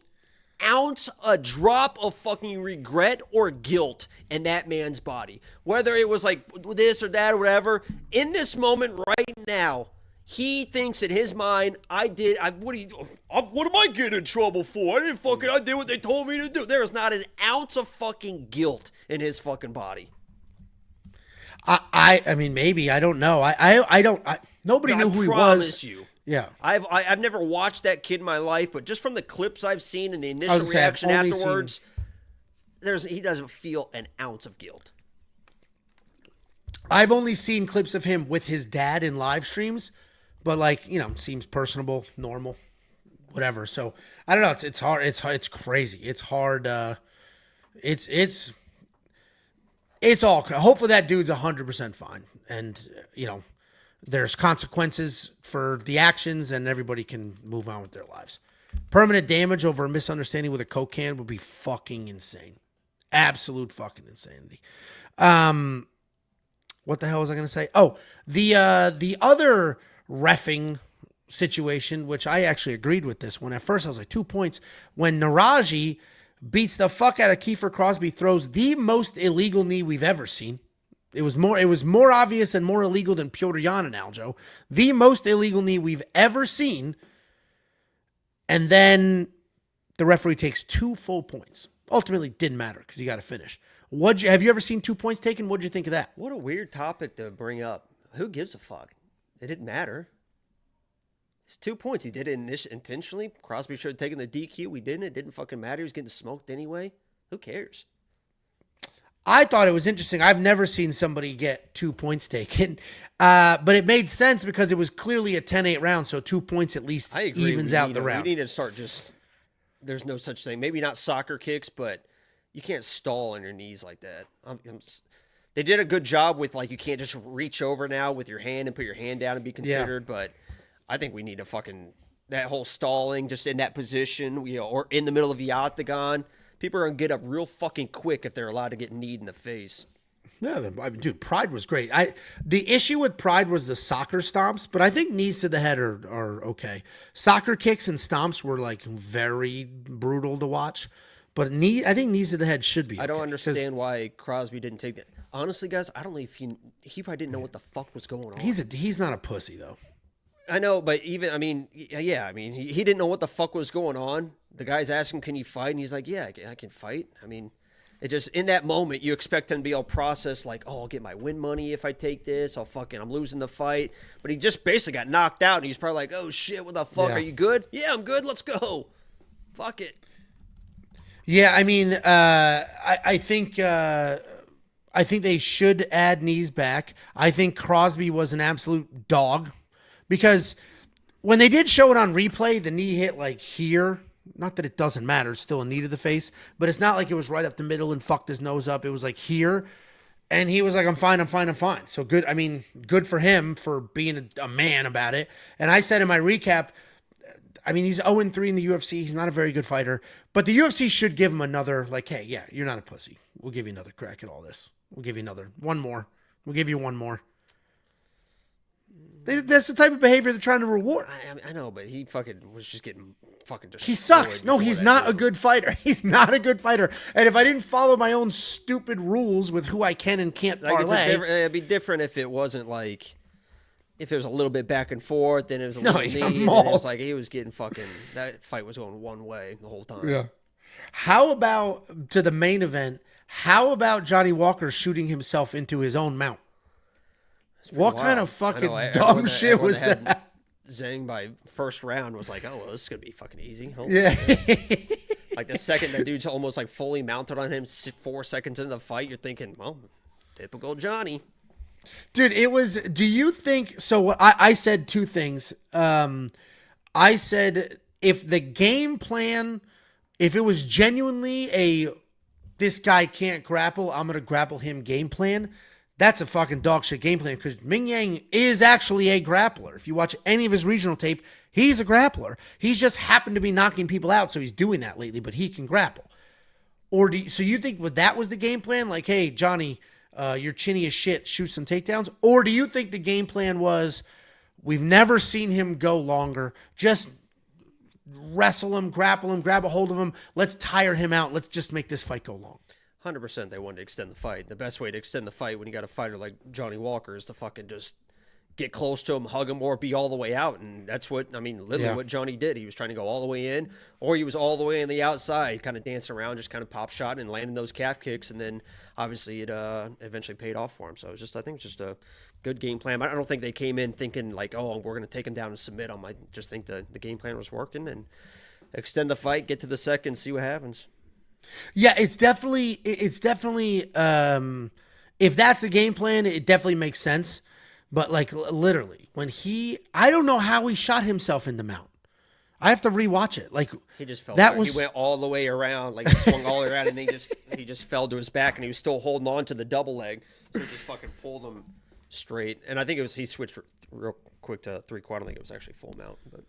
ounce, a drop of fucking regret or guilt in that man's body. Whether it was like this or that or whatever, in this moment right now, he thinks in his mind, what am I getting in trouble for? I did what they told me to do. There is not an ounce of fucking guilt in his fucking body. I mean, maybe, I don't know. Nobody knew who he was. I promise you. Yeah, I've never watched that kid in my life, but just from the clips I've seen and the initial reaction afterwards, he doesn't feel an ounce of guilt. I've only seen clips of him with his dad in live streams, but seems personable, normal, whatever. So I don't know. It's hard. It's crazy. It's hard. It's all. Hopefully that dude's 100% fine, and there's consequences for the actions, and everybody can move on with their lives. Permanent damage over a misunderstanding with a Coke can would be fucking insane. Absolute fucking insanity. What the hell was I going to say? Oh, the other reffing situation, which I actually agreed with this one. At first, I was like, 2 points. When Naraji beats the fuck out of Kiefer Crosby, throws the most illegal knee we've ever seen. It was more obvious and more illegal than Petr Yan and Aljo. The most illegal knee we've ever seen. And then the referee takes 2 full points. Ultimately, didn't matter because he got to finish. Have you ever seen 2 points taken? What'd you think of that? What a weird topic to bring up. Who gives a fuck? It didn't matter. It's 2 points. He did it intentionally. Crosby should have taken the DQ. We didn't. It didn't fucking matter. He was getting smoked anyway. Who cares? I thought it was interesting. I've never seen somebody get 2 points taken. But it made sense because it was clearly a 10-8 round, so 2 points at least evens out the round. We need to start there's no such thing. Maybe not soccer kicks, but you can't stall on your knees like that. They did a good job with, like, you can't just reach over now with your hand and put your hand down and be considered, but I think we need to that whole stalling just in that position, or in the middle of the octagon. People are going to get up real fucking quick if they're allowed to get kneed in the face. Yeah, I mean, dude, Pride was great. The issue with Pride was the soccer stomps, but I think knees to the head are okay. Soccer kicks and stomps were like very brutal to watch, but I think knees to the head should be. I don't understand why Crosby didn't take that. Honestly, guys, I don't know if he probably didn't know what the fuck was going on. He's not a pussy though. I know, but he didn't know what the fuck was going on. The guy's asking, can you fight? And he's like, yeah, I can fight. I mean, it just, in that moment, you expect him to be all processed, like, oh, I'll get my win money if I take this. I'm losing the fight. But he just basically got knocked out, and he's probably like, oh, shit, what the fuck? Yeah. Are you good? Yeah, I'm good. Let's go. Fuck it. Yeah, I mean, I think they should add knees back. I think Crosby was an absolute dog because when they did show it on replay, the knee hit like here. Not that it doesn't matter. It's still a knee to the face, but it's not like it was right up the middle and fucked his nose up. It was like here. And he was like, I'm fine. So good. I mean, good for him for being a man about it. And I said in my recap, I mean, he's 0-3 in the UFC. He's not a very good fighter, but the UFC should give him another, like, hey, yeah, you're not a pussy. We'll give you another crack at all this. We'll give you one more. We'll give you one more. That's the type of behavior they're trying to reward. I know, but he fucking was just getting fucking destroyed. He sucks. No, he's not a good fighter. He's not a good fighter. And if I didn't follow my own stupid rules with who I can and can't parlay. It'd be different if it wasn't like, if it was a little bit back and forth, then it was a little knee, and it was like he was getting fucking, that fight was going one way the whole time. Yeah. How about, to the main event, how about Johnny Walker shooting himself into his own mount? What kind of fucking dumb shit was that? Zhang by first round was like, oh, well, this is going to be fucking easy. Yeah. Like the second that dude's almost like fully mounted on him 4 seconds into the fight, you're thinking, well, typical Johnny. Dude, it was, do you think, so I said 2 things. I said if the game plan, if it was genuinely this guy can't grapple, I'm going to grapple him game plan, that's a fucking dog shit game plan because Ming Yang is actually a grappler. If you watch any of his regional tape, he's a grappler. He's just happened to be knocking people out, so he's doing that lately, but he can grapple. So you think that was the game plan? Like, hey, Johnny, you're chinny as shit, shoot some takedowns? Or do you think the game plan was, we've never seen him go longer, just wrestle him, grapple him, grab a hold of him, let's tire him out, let's just make this fight go long? 100% they wanted to extend the fight. The best way to extend the fight when you got a fighter like Johnny Walker is to fucking just get close to him, hug him, or be all the way out. And that's what, I mean, literally what Johnny did. He was trying to go all the way in, or he was all the way on the outside, kind of dancing around, just kind of pop shot and landing those calf kicks. And then obviously it eventually paid off for him. So it was just, I think it's just a good game plan. I don't think they came in thinking like, oh, we're going to take him down and submit him. I just think the game plan was working, and extend the fight, get to the second, see what happens. Yeah, it's definitely if that's the game plan, it definitely makes sense. But like literally, when I don't know how he shot himself in the mount. I have to rewatch it. Like he just fell. He went all the way around, like he swung all the way around, and he just fell to his back, and he was still holding on to the double leg, so he just fucking pulled him straight. And I think he switched real quick to 3/4. I don't think it was actually full mount, but.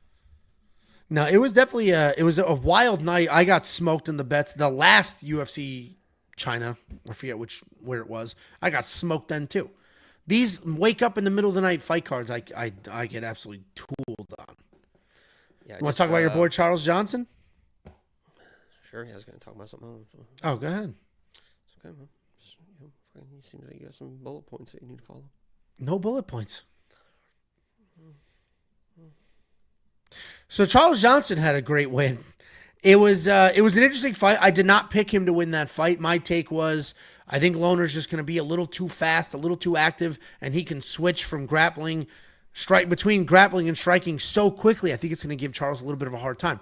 No, it was definitely it was a wild night. I got smoked in the bets. The last UFC China, I forget where it was. I got smoked then too. These wake up in the middle of the night fight cards, I get absolutely tooled on. Yeah, you want to talk about your boy Charles Johnson? sure. I was going to talk about something else. Oh, go ahead. It's okay, man. Just, he seems like you got some bullet points that you need to follow. No bullet points. So Charles Johnson had a great win. It was an interesting fight. I did not pick him to win that fight. My take was I think Lohner's just going to be a little too fast, a little too active, and he can switch from between grappling and striking so quickly. I think it's going to give Charles a little bit of a hard time.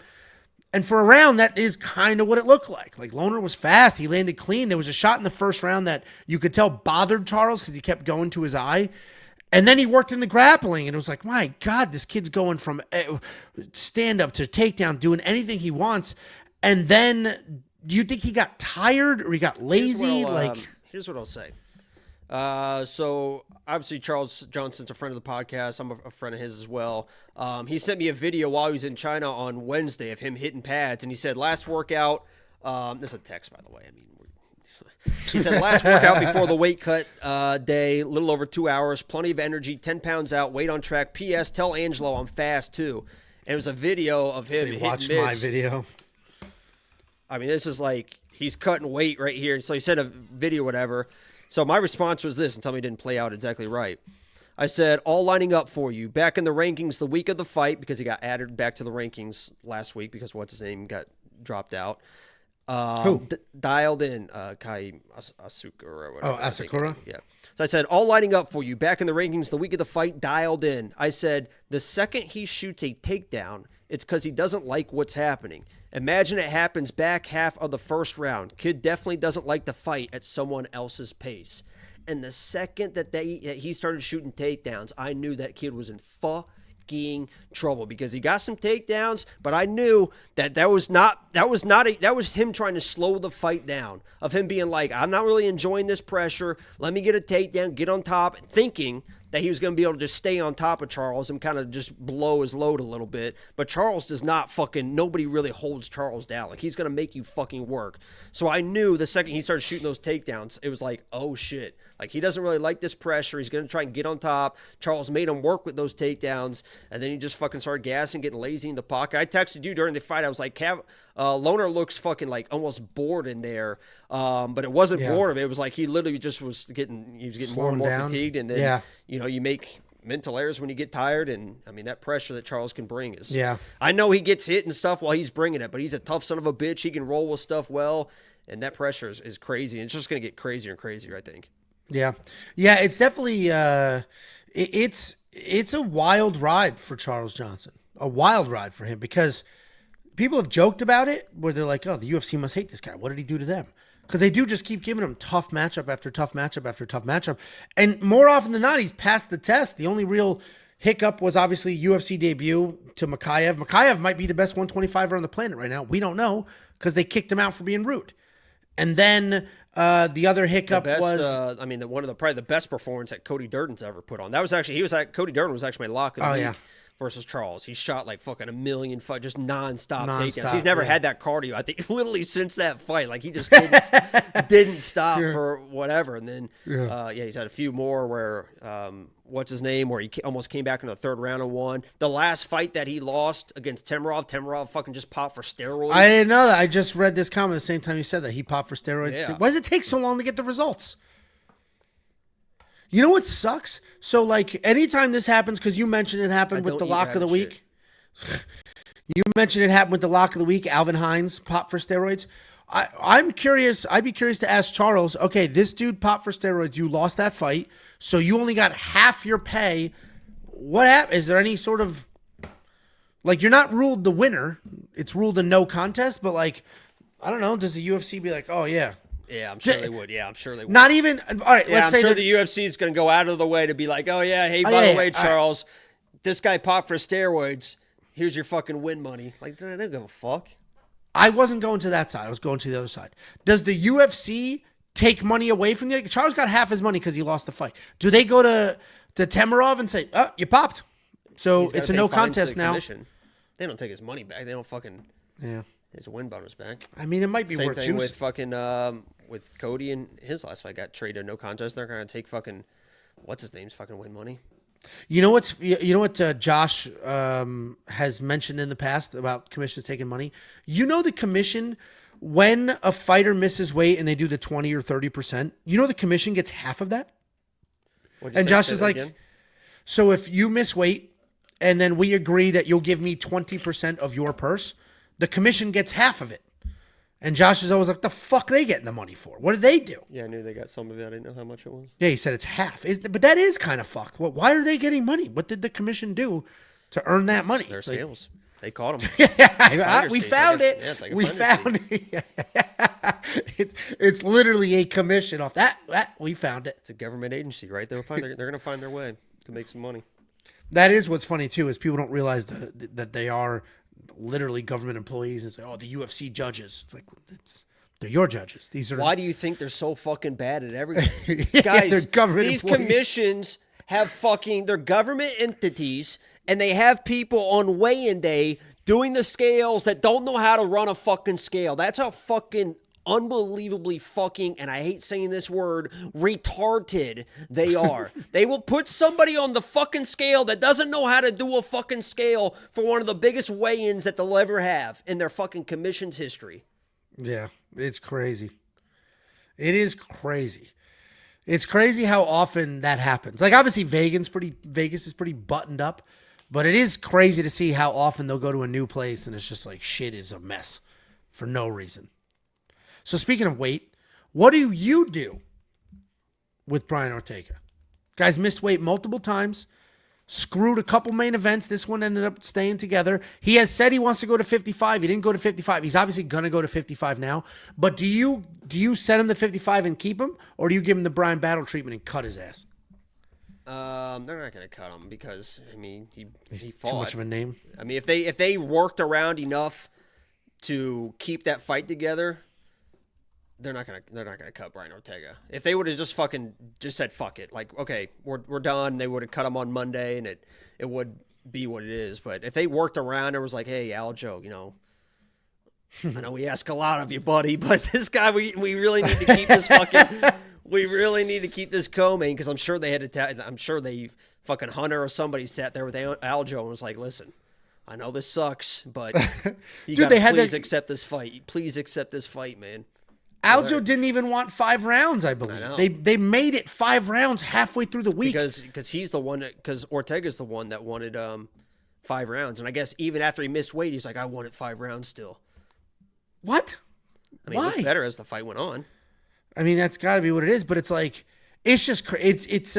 And for a round, that is kind of what it looked like. Like, Lohner was fast. He landed clean. There was a shot in the first round that you could tell bothered Charles because he kept going to his eye. And then he worked in the grappling, and it was like, my God, this kid's going from stand-up to takedown, doing anything he wants. And then, do you think he got tired or he got lazy? Here's what I'll say. So, obviously, Charles Johnson's a friend of the podcast. I'm a friend of his as well. He sent me a video while he was in China on Wednesday of him hitting pads, and he said, last workout, this is a text, by the way, he said, last workout before the weight cut day, a little over 2 hours, plenty of energy, 10 pounds out, weight on track. P.S. Tell Angelo I'm fast, too. And it was a video of him hitting watch mids. my video. I mean, this is like he's cutting weight right here. So he sent a video, whatever. So my response was this, and tell me it didn't play out exactly right. I said, all lining up for you. Back in the rankings the week of the fight, because he got added back to the rankings last week because what's his name got dropped out. Who? Dialed in Kai Asuka or whatever. Oh, Asakura? Yeah. So I said, all lining up for you. Back in the rankings the week of the fight, dialed in. I said, the second he shoots a takedown, it's because he doesn't like what's happening. Imagine it happens back half of the first round. Kid definitely doesn't like to fight at someone else's pace. And the second that he started shooting takedowns, I knew that kid was in fucking trouble because he got some takedowns, but I knew that was him trying to slow the fight down, of him being like, I'm not really enjoying this pressure. Let me get a takedown, get on top, thinking that he was going to be able to just stay on top of Charles and kind of just blow his load a little bit. But Charles does not nobody really holds Charles down. Like, he's going to make you fucking work. So I knew the second he started shooting those takedowns, it was like, oh shit. Like, he doesn't really like this pressure. He's going to try and get on top. Charles made him work with those takedowns. And then he just fucking started gassing, getting lazy in the pocket. I texted you during the fight. I was like, Lohner looks fucking like almost bored in there. But it wasn't boredom. It was like he literally just was getting more and more fatigued. And then, you make mental errors when you get tired. And I mean, that pressure that Charles can bring is, I know he gets hit and stuff while he's bringing it, but he's a tough son of a bitch. He can roll with stuff well. And that pressure is crazy. And it's just going to get crazier and crazier, I think. Yeah. Yeah. It's definitely, it's a wild ride for Charles Johnson, a wild ride for him, because people have joked about it where they're like, oh, the UFC must hate this guy. What did he do to them? Because they do just keep giving him tough matchup after tough matchup after tough matchup. And more often than not, he's passed the test. The only real hiccup was obviously UFC debut to Mikhaev. Mikhaev might be the best 125er on the planet right now. We don't know because they kicked him out for being rude. And then the other hiccup was... probably the best performance that Cody Durden's ever put on. Cody Durden was actually my lock of the week. Versus Charles. He shot like fucking 1 million just nonstop takedowns. He's never had that cardio, I think, literally since that fight. Like, he just didn't stop for whatever. And then, he's had a few more where, what's his name, where he almost came back in the third round and won. The last fight that he lost against Temerov fucking just popped for steroids. I didn't know that. I just read this comment at the same time you said that. He popped for steroids. Yeah. Why does it take so long to get the results? You know what sucks? So, like, anytime this happens, because you mentioned it happened with the lock of the week. You mentioned it happened with the lock of the week. Alvin Hines popped for steroids. I'm curious. I'd be curious to ask Charles, okay, this dude popped for steroids. You lost that fight, so you only got half your pay. What happened? Is there any sort of, like, you're not ruled the winner. It's ruled a no contest, but, like, I don't know. Does the UFC be like, oh, yeah. Yeah, I'm sure they would. Yeah, I'm sure they would. Not even, all right, let's say I'm sure the UFC is going to go out of the way to be like, oh, yeah, hey, by the way, Charles, this guy popped for steroids. Here's your fucking win money. Like, they don't give a fuck. I wasn't going to that side. I was going to the other side. Does the UFC take money away from you? Like, Charles got half his money because he lost the fight. Do they go to Temerov and say, oh, you popped, so it's a no contest now? Commission. They don't take his money back. They don't fucking his win bonus back. I mean, it might be worth Same thing with fucking with Cody and his last fight got traded no contest. They're going to take fucking what's his name's fucking win money. You know what Josh has mentioned in the past about commissions taking money? You know, the commission when a fighter misses weight and they do the 20 or 30%, you know the commission gets half of that? And Josh is like, again? So if you miss weight and then we agree that you'll give me 20% of your purse, the commission gets half of it. And Josh is always like, the fuck they getting the money for? What did they do? Yeah, I knew they got some of it. I didn't know how much it was. Yeah, he said it's half. But that is kind of fucked. Well, why are they getting money? What did the commission do to earn that money? Their scales. They caught them. Yeah, we found it. Yeah, it's like we found it. It's literally a commission off that. We found it. It's a government agency, right? They're going to find their way to make some money. That is what's funny too, is people don't realize that they are literally government employees and say, "Oh, the UFC judges." It's like they're your judges. These are. Why do you think they're so fucking bad at everything, yeah, guys? They're government these employees. Commissions have they're government entities, and they have people on weigh-in day doing the scales that don't know how to run a fucking scale. That's how fucking unbelievably fucking, and I hate saying this word, retarded they are. They will put somebody on the fucking scale that doesn't know how to do a fucking scale for one of the biggest weigh-ins that they'll ever have in their fucking commission's history. Yeah, it's crazy. It is crazy. It's crazy how often that happens. Like, obviously Vegas is pretty buttoned up, but it is crazy to see how often they'll go to a new place and it's just like shit is a mess for no reason. So speaking of weight, what do you do with Brian Ortega? Guy's missed weight multiple times, screwed a couple main events. This one ended up staying together. He has said he wants to go to 55. He didn't go to 55. He's obviously going to go to 55 now. But do you send him to 55 and keep him? Or do you give him the Brian Battle treatment and cut his ass? They're not going to cut him because, I mean, he fought. Too much of a name. I mean, if they worked around enough to keep that fight together, they're not gonna cut Brian Ortega. If they would have just said fuck it, like, okay, we're done, they would have cut him on Monday and it would be what it is. But if they worked around and was like, hey, Aljo, you know, I know we ask a lot of you, buddy, but this guy we really need to keep this we really need to keep this co-main, because I'm sure they fucking Hunter or somebody sat there with Aljo and was like, listen, I know this sucks, but you gotta please accept this fight. Please accept this fight, man. Aljo didn't even want 5 rounds, I believe. They made it 5 rounds halfway through the week. Because he's the one because Ortega's the one that wanted 5 rounds. And I guess even after he missed weight, he's like, I wanted 5 rounds still. What? I mean, it looked better as the fight went on. I mean, that's got to be what it is. But it's like, it's just it's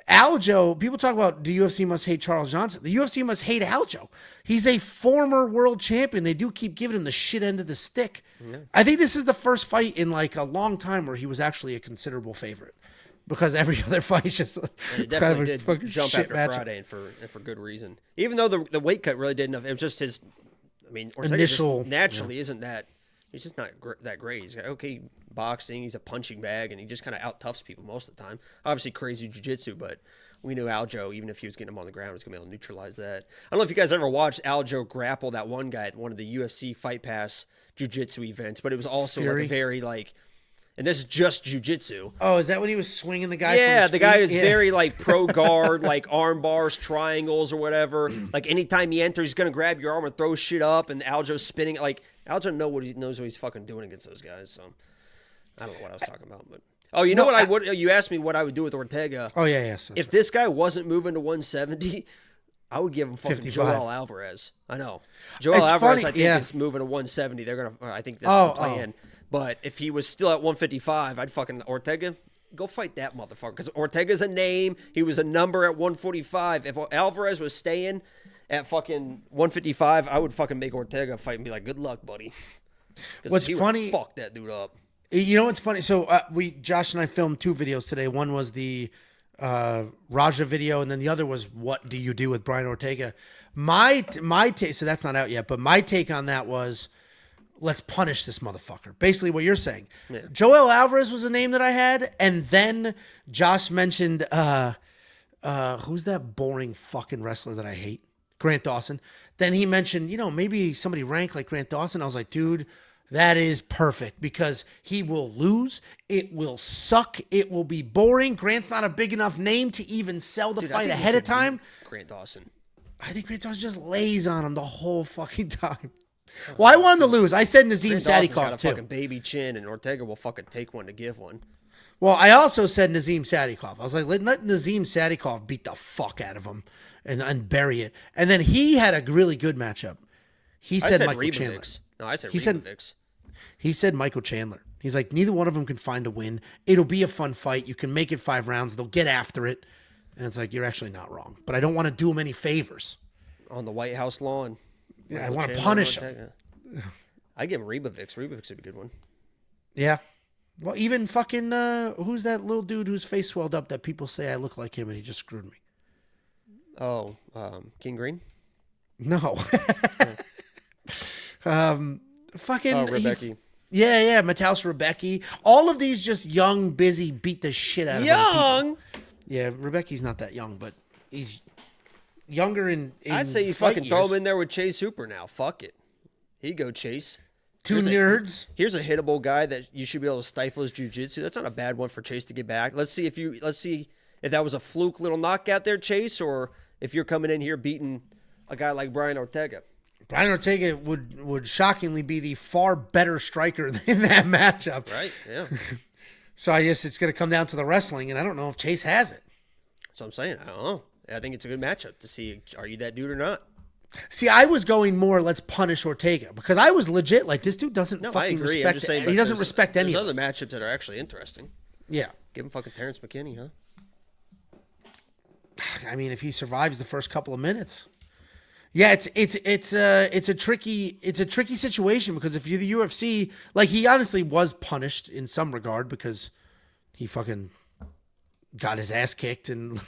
Aljo. People talk about the UFC must hate Charles Johnson. The UFC must hate Aljo. He's a former world champion. They do keep giving him the shit end of the stick. Yeah. I think this is the first fight in like a long time where he was actually a considerable favorite, because every other fight is just he definitely did jump after Friday, and for good reason. Even though the weight cut really didn't. It was just his. I mean, Ortega just naturally isn't that. He's just not that great. He's got okay boxing. He's a punching bag, and he just kind of out-toughs people most of the time. Obviously, crazy jiu-jitsu, but we knew Aljo, even if he was getting him on the ground, was going to be able to neutralize that. I don't know if you guys ever watched Aljo grapple that one guy at one of the UFC Fight Pass jiu-jitsu events, but it was also like a very like, and this is just jiu-jitsu. Oh, is that when he was swinging the guy? Yeah, the guy is very like pro guard, like arm bars, triangles, or whatever. Like anytime he enters, he's going to grab your arm and throw shit up, and Aljo's spinning. Like Aljo knows what he's fucking doing against those guys. So I don't know what I was talking about, but you know what I would? You asked me what I would do with Ortega. Oh yeah, yes. If this guy wasn't moving to 170, I would give him fucking 55. Joel Alvarez. I know. Joel Alvarez, funny, I think, is moving to 170. I think that's the plan. But if he was still at 155, I'd fucking Ortega, go fight that motherfucker. Because Ortega's a name. He was a number at 145. If Alvarez was staying at fucking 155, I would fucking make Ortega fight and be like, good luck, buddy. What's funny? Fuck that dude up. You know what's funny? So Josh and I filmed 2 videos today. One was the Raja video, and then the other was what do you do with Brian Ortega? My take, so that's not out yet, but my take on that was, let's punish this motherfucker. Basically what you're saying. Yeah. Joel Alvarez was a name that I had, and then Josh mentioned who's that boring fucking wrestler that I hate? Grant Dawson. Then he mentioned, maybe somebody ranked like Grant Dawson. I was like, dude, that is perfect, because he will lose. It will suck. It will be boring. Grant's not a big enough name to even sell the fight ahead of time. Grant Dawson. I think Grant Dawson just lays on him the whole fucking time. Well, I wanted to lose. I said Nazim Dawson's got Sadikov a too. fucking baby chin, and Ortega will fucking take one to give one. Well, I also said Nazim Sadikov. I was like, let Nazim Sadikov beat the fuck out of him and bury it. And then he had a really good matchup. He said Michael Chandler. No, I said He He said Michael Chandler. He's like, neither one of them can find a win. It'll be a fun fight. You can make it 5 rounds. They'll get after it. And it's like, you're actually not wrong. But I don't want to do him any favors. On the White House lawn. Yeah, I want to punish him. I give him Rebovix. Rebovix would be a good one. Yeah. Well, even fucking, who's that little dude whose face swelled up that people say I look like him and he just screwed me? Oh, King Green? No. Fucking. Oh, Rebecca. Yeah, Mataus Rebecca. All of these just young, busy, beat the shit out of young. Yeah, Rebecca's not that young, but he's younger in I'd say you fucking throw him in there with Chase Hooper now. Fuck it. He'd go Chase. Here's nerds. Here's a hittable guy that you should be able to stifle his jiu-jitsu. That's not a bad one for Chase to get back. Let's see if that was a fluke little knockout there, Chase, or if you're coming in here beating a guy like Brian Ortega. Brian Ortega would shockingly be the far better striker in that matchup. Right, yeah. So I guess it's going to come down to the wrestling, and I don't know if Chase has it. That's what I'm saying. I don't know. I think it's a good matchup to see, are you that dude or not? See, I was going more, let's punish Ortega, because I was legit like, this dude doesn't fucking respect. He doesn't respect any of us. There's other matchups that are actually interesting. Yeah. Give him fucking Terrence McKinney, huh? I mean, if he survives the first couple of minutes. Yeah, it's a tricky situation, because if you're the UFC, like, he honestly was punished in some regard because he fucking got his ass kicked and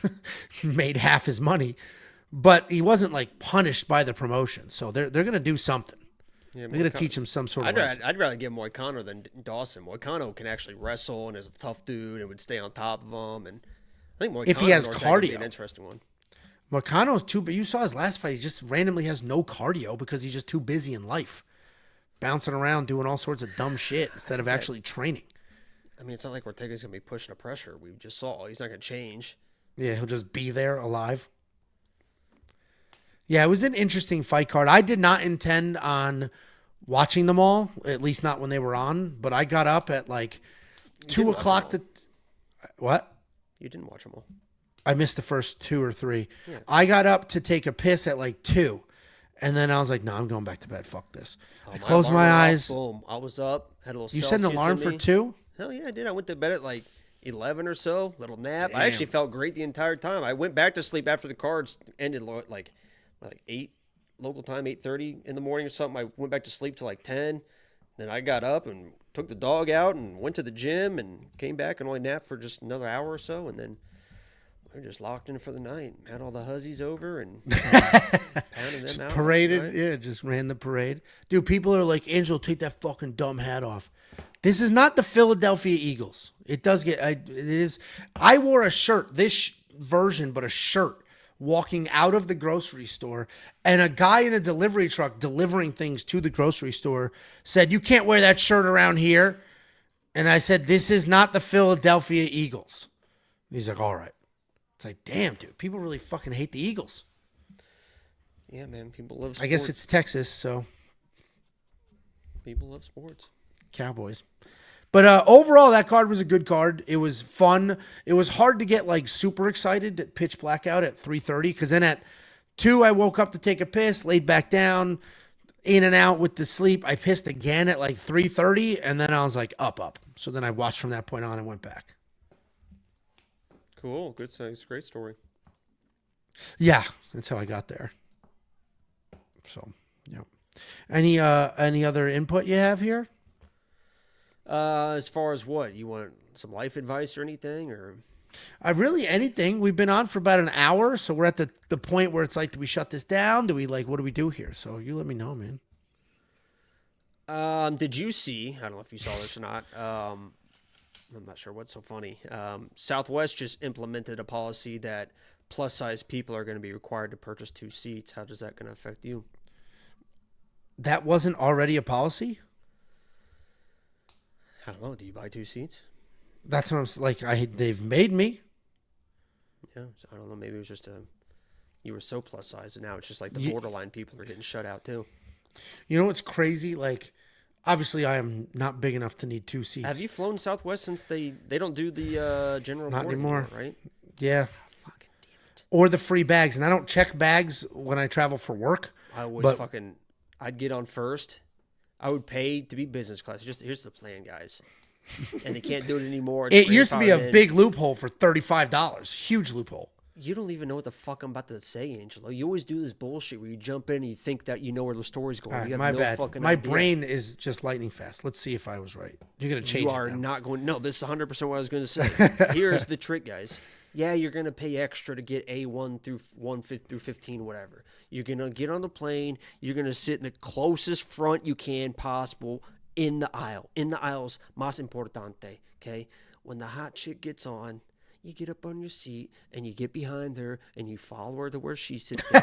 made half his money, but he wasn't like punished by the promotion. So they're gonna do something. Yeah, they're gonna teach him some sort of. I'd rather give Moicano than Dawson. Moicano can actually wrestle and is a tough dude and would stay on top of him. And I think Moicano, if he has cardio, cardio, would be an interesting one. Moicano's too, but you saw his last fight. He just randomly has no cardio because he's just too busy in life, bouncing around doing all sorts of dumb shit instead of actually training. I mean, it's not like Ortega's gonna be pushing the pressure. We just saw he's not gonna change. Yeah, he'll just be there alive. Yeah, it was an interesting fight card. I did not intend on watching them all, at least not when they were on. But I got up at like 2 o'clock. What? You didn't watch them all. I missed the first 2 or 3. Yeah. I got up to take a piss at like 2. And then I was like, no, I'm going back to bed. Fuck this. I closed my eyes. Boom. I was up. Had a little. You set an alarm for 2? Hell yeah, I did. I went to bed at like 11 or so. Little nap. Damn. I actually felt great the entire time. I went back to sleep after the cards ended like 8 local time, 8:30 in the morning or something. I went back to sleep till like 10. Then I got up and took the dog out and went to the gym and came back and only napped for just another hour or so. And then we were just locked in for the night. Had all the huzzies over and pounded them out. Paraded. Right? Yeah, just ran the parade. Dude, people are like, Angelo, take that fucking dumb hat off. This is not the Philadelphia Eagles. It does get, it is. I wore a shirt, this version, but a shirt, walking out of the grocery store, and a guy in a delivery truck delivering things to the grocery store said, you can't wear that shirt around here. And I said, this is not the Philadelphia Eagles. He's like, all right. It's like, damn, dude, people really fucking hate the Eagles. Yeah, man, people love sports. I guess it's Texas, so. People love sports. Cowboys. But overall, that card was a good card. It was fun. It was hard to get like super excited at pitch blackout at 3:30, because then at 2 I woke up to take a piss, laid back down, in and out with the sleep. I pissed again at like 3:30, and then I was like up. So then I watched from that point on and went back. Cool. Good. It's a great story. Yeah, that's how I got there. So, yeah. Any other input you have here? As far as what? You want some life advice or anything? Or Anything. We've been on for about an hour, so we're at the point where it's like, do we shut this down? Do we what do we do here? So you let me know, man. Did you see, I don't know if you saw this or not, I'm not sure what's so funny. Southwest just implemented a policy that plus-size people are going to be required to purchase 2 seats. How does that going to affect you? That wasn't already a policy? I don't know. Do you buy 2 seats? That's what I'm like. They've made me. Yeah, so I don't know. Maybe it was just you were so plus size, and now it's just like the borderline people are getting shut out too. You know what's crazy? Like, obviously, I am not big enough to need 2 seats. Have you flown Southwest since they don't do the general Not board anymore, right? Yeah. Fucking damn it. Or the free bags. And I don't check bags when I travel for work. I'd get on first. I would pay to be business class. Here's the plan, guys. And they can't do it anymore. It used to be a big loophole for $35. Huge loophole. You don't even know what the fuck I'm about to say, Angelo. You always do this bullshit where you jump in and you think that you know where the story's going. Right, you have my no bad. fucking My idea. brain is just lightning fast. Let's see if I was right. You're going to change You it are now. not going. No, this is 100% what I was going to say. Here's the trick, guys. Yeah, you're going to pay extra to get A1 through 15, whatever. You're going to get on the plane. You're going to sit in the closest front you can possible in the aisle. In the aisles, más importante, okay? When the hot chick gets on, you get up on your seat and you get behind her and you follow her to where she sits down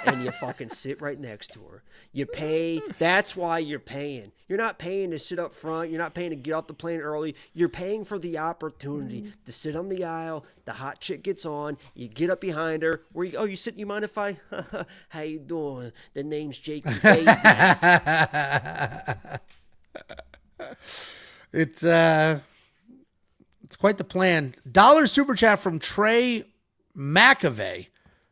and you fucking sit right next to her. You pay. That's why you're paying. You're not paying to sit up front. You're not paying to get off the plane early. You're paying for the opportunity to sit on the aisle. The hot chick gets on. You get up behind her. You sit. You mind if I? How you doing? The name's Jake, baby. It's quite the plan. Dollar super chat from Trey McAvey.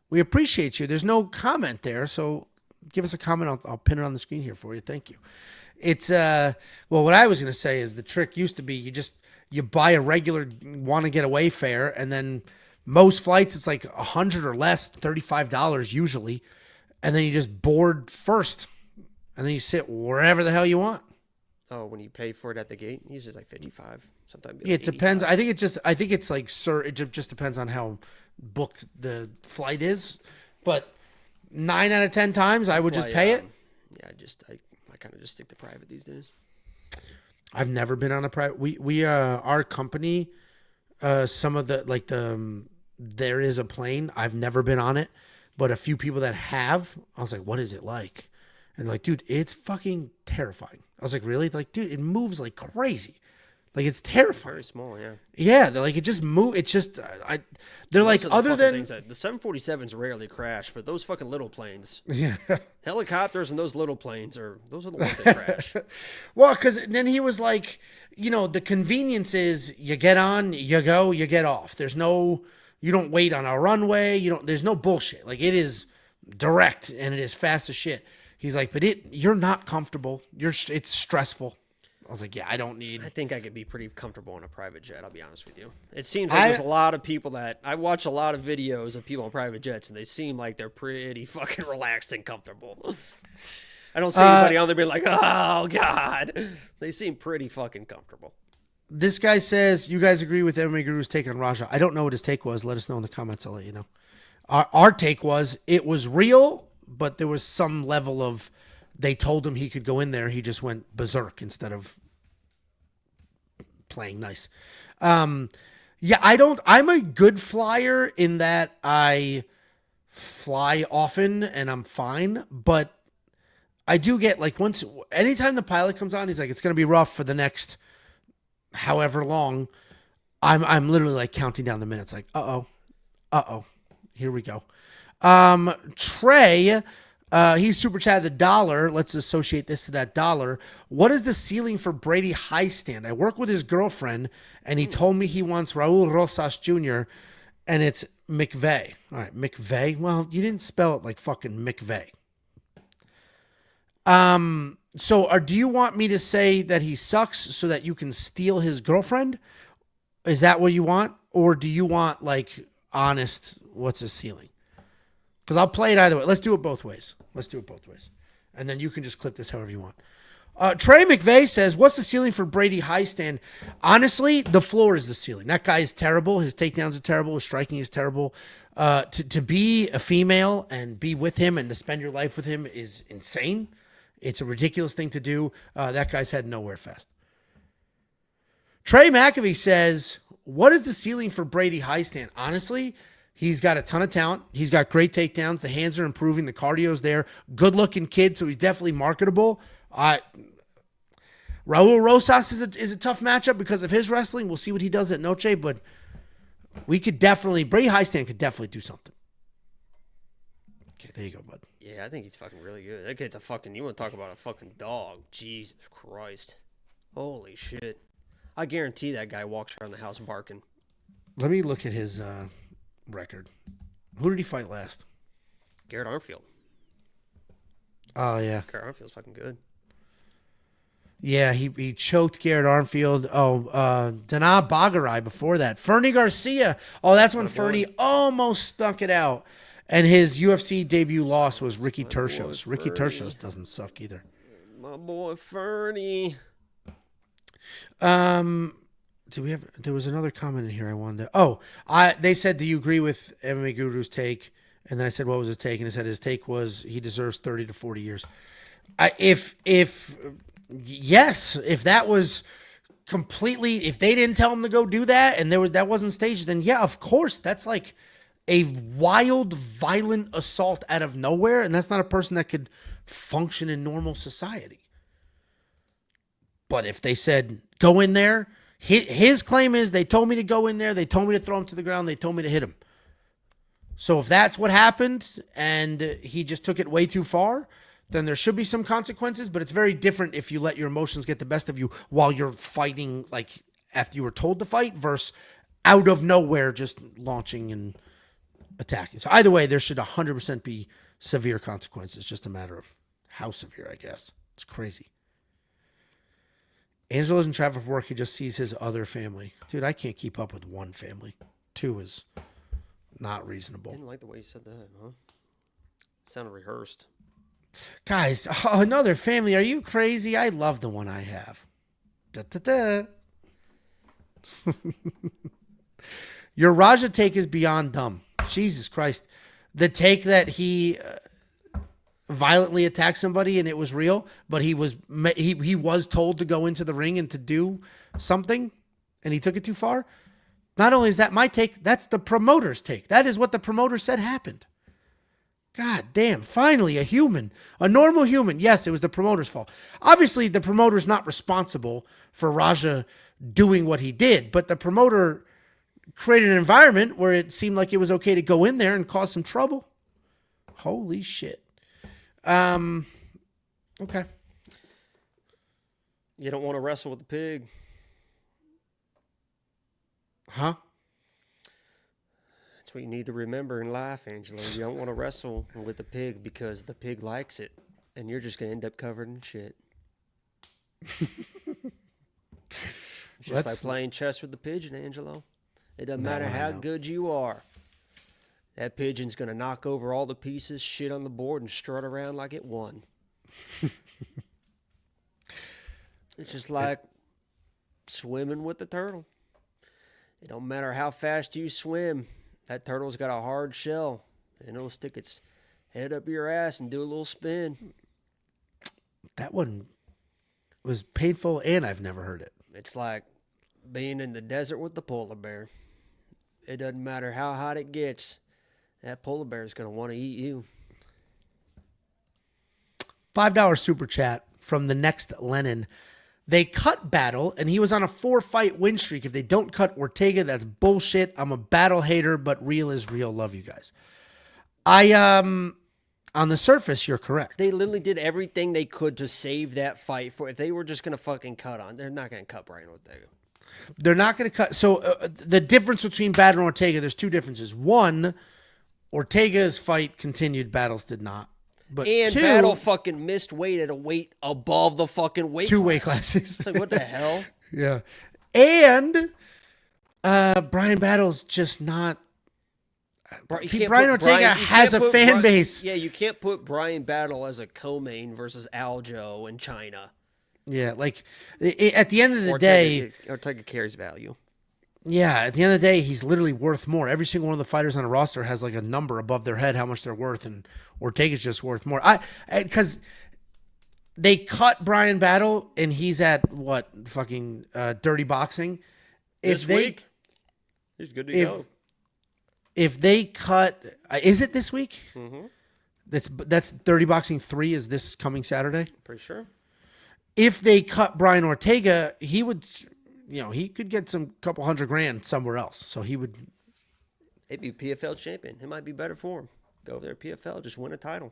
We appreciate you. There's no comment there, so give us a comment. I'll pin it on the screen here for you. Thank you. It's well, what I was going to say is the trick used to be you buy a regular want to get away fare, and then most flights it's like $100 or less, $35 usually, and then you just board first, and then you sit wherever the hell you want. Oh, when you pay for it at the gate, usually it's like 55. Sometimes Yeah, it depends. I think it's like, sir, it just depends on how booked the flight is. But 9 out of 10 times, I would just pay it. Yeah, I kind of just stick to private these days. I've never been on a private. We our company, some of the there is a plane. I've never been on it, but a few people that have. I was like, what is it like? And like, dude, it's fucking terrifying. I was like, really? Like, dude, it moves like crazy. Like, it's terrifying. Very small, yeah. Yeah, they're like, it just move. It's just, they're like, other than the 747s rarely crash, but those fucking little planes, yeah, helicopters and those little planes those are the ones that crash. Well, because then he was like, the convenience is you get on, you go, you get off. You don't wait on a runway. There's no bullshit. Like, it is direct and it is fast as shit. He's like, but you're not comfortable. It's stressful. I was like, yeah, I think I could be pretty comfortable on a private jet, I'll be honest with you. It seems like there's a lot of people I watch a lot of videos of people on private jets, and they seem like they're pretty fucking relaxed and comfortable. I don't see anybody on there being like, oh, God. They seem pretty fucking comfortable. This guy says, you guys agree with MMA Guru's take on Raja. I don't know what his take was. Let us know in the comments. I'll let you know. Our take was, it was real, but there was some level of, they told him he could go in there. He just went berserk instead of playing nice. I'm a good flyer in that I fly often and I'm fine, but I do get like anytime the pilot comes on, he's like, it's going to be rough for the next however long. I'm literally like counting down the minutes like, here we go. Trey, he's super chatted $1. Let's associate this to that $1. What is the ceiling for Brady high stand? I work with his girlfriend, and he told me he wants Raul Rosas Jr., and it's McVeigh. All right, McVeigh. Well, you didn't spell it like fucking McVeigh. So do you want me to say that he sucks so that you can steal his girlfriend? Is that what you want? Or do you want, like, honest, what's his ceiling? Because I'll play it either way. Let's do it both ways. And then you can just clip this however you want. Trey McVeigh says, what's the ceiling for Brady high stand? Honestly, the floor is the ceiling. That guy is terrible. His takedowns are terrible. His striking is terrible. To be a female and be with him and to spend your life with him is insane. It's a ridiculous thing to do. That guy's heading nowhere fast. Trey McAvey says, what is the ceiling for Brady high stand? Honestly, he's got a ton of talent. He's got great takedowns. The hands are improving. The cardio's there. Good-looking kid, so he's definitely marketable. Raul Rosas is a tough matchup because of his wrestling. We'll see what he does at Noche, but Brady Highstand could definitely do something. Okay, there you go, bud. Yeah, I think he's fucking really good. That kid's a fucking... You want to talk about a fucking dog. Jesus Christ. Holy shit. I guarantee that guy walks around the house barking. Let me look at his record. Who did he fight last? Garrett Armfield. Oh, yeah. Garrett Armfield's fucking good. Yeah, he choked Garrett Armfield. Oh, Dana Bagarai before that. Fernie Garcia. Oh, that's when Fernie almost stuck it out. And his UFC debut loss was Ricky Tercios. Ricky Tercios doesn't suck either. My boy Fernie. Do we have? There was another comment in here I wanted to. They said, do you agree with MMA Guru's take? And then I said, what was his take? And he said his take was he deserves 30 to 40 years. If that was completely, if they didn't tell him to go do that and that wasn't staged, then yeah, of course, that's like a wild, violent assault out of nowhere, and that's not a person that could function in normal society. But if they said, go in there, his claim is they told me to go in there, they told me to throw him to the ground, they told me to hit him. So if that's what happened and he just took it way too far, then there should be some consequences, but it's very different if you let your emotions get the best of you while you're fighting, like after you were told to fight, versus out of nowhere just launching and attacking. So either way, there should 100% be severe consequences. Just a matter of how severe, I guess. It's crazy. Angelo's in traffic for work. He just sees his other family. Dude, I can't keep up with one family. Two is not reasonable. Didn't like the way you said that, huh? It sounded rehearsed. Guys, another family. Are you crazy? I love the one I have. Da-da-da. Your Raja take is beyond dumb. Jesus Christ. The take that he violently attacked somebody and it was real, but he was told to go into the ring and to do something, and he took it too far. Not only is that my take, that's the promoter's take. That is what the promoter said happened. God damn, finally a human, a normal human. Yes, it was the promoter's fault. Obviously, the promoter's not responsible for Raja doing what he did, but the promoter created an environment where it seemed like it was okay to go in there and cause some trouble. Holy shit. Okay. You don't want to wrestle with the pig. Huh? That's what you need to remember in life, Angelo. You don't want to wrestle with the pig because the pig likes it, and you're just going to end up covered in shit. It's just like playing chess with the pigeon, Angelo. It doesn't matter how good you are. That pigeon's going to knock over all the pieces, shit on the board, and strut around like it won. It's just like swimming with the turtle. It don't matter how fast you swim. That turtle's got a hard shell, and it'll stick its head up your ass and do a little spin. That one was painful, and I've never heard it. It's like being in the desert with the polar bear. It doesn't matter how hot it gets. That polar bear is going to want to eat you. $5 super chat from the next Lennon. They cut Battle, and he was on a 4-fight win streak. If they don't cut Ortega, that's bullshit. I'm a Battle hater, but real is real. Love you guys. On the surface, you're correct. They literally did everything they could to save that fight. For if they were just going to fucking cut on, they're not going to cut Brian Ortega. They're not going to cut. So the difference between Battle and Ortega, there's two differences. One, Ortega's fight continued, Battle's did not. But and two, Battle fucking missed weight at a weight above the fucking weight two class. Weight classes. It's like, what the hell? Yeah. And Brian Battle's just not. Brian Ortega has a fan base. Yeah, you can't put Brian Battle as a co-main versus Aljo in China. Yeah, like at the end of the day, Ortega carries value. Yeah, at the end of the day, he's literally worth more. Every single one of the fighters on a roster has like a number above their head how much they're worth, and Ortega's just worth more. Because they cut Brian Battle, and he's at what fucking Dirty Boxing. This week, he's good to go. If they cut, is it this week? Mm-hmm. That's Dirty Boxing 3 is this coming Saturday. Pretty sure. If they cut Brian Ortega, he would. He could get some couple $100,000 somewhere else. So he would. He'd be PFL champion. It might be better for him. Go over there, PFL, just win a title.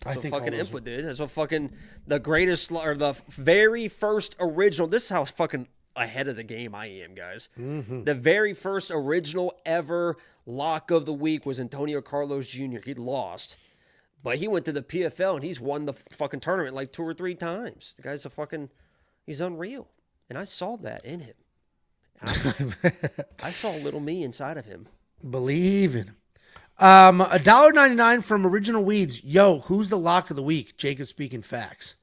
That's what fucking Input did. That's what fucking the greatest, or the very first original. This is how fucking ahead of the game I am, guys. The very first original ever lock of the week was Antonio Carlos Jr. He'd lost, but he went to the PFL and he's won the fucking tournament like 2 or 3 times. The guy's he's unreal. And I saw that in him. I saw little me inside of him. Believe in him. $1.99 from Original Weeds. Yo, who's the lock of the week? Jacob speaking facts.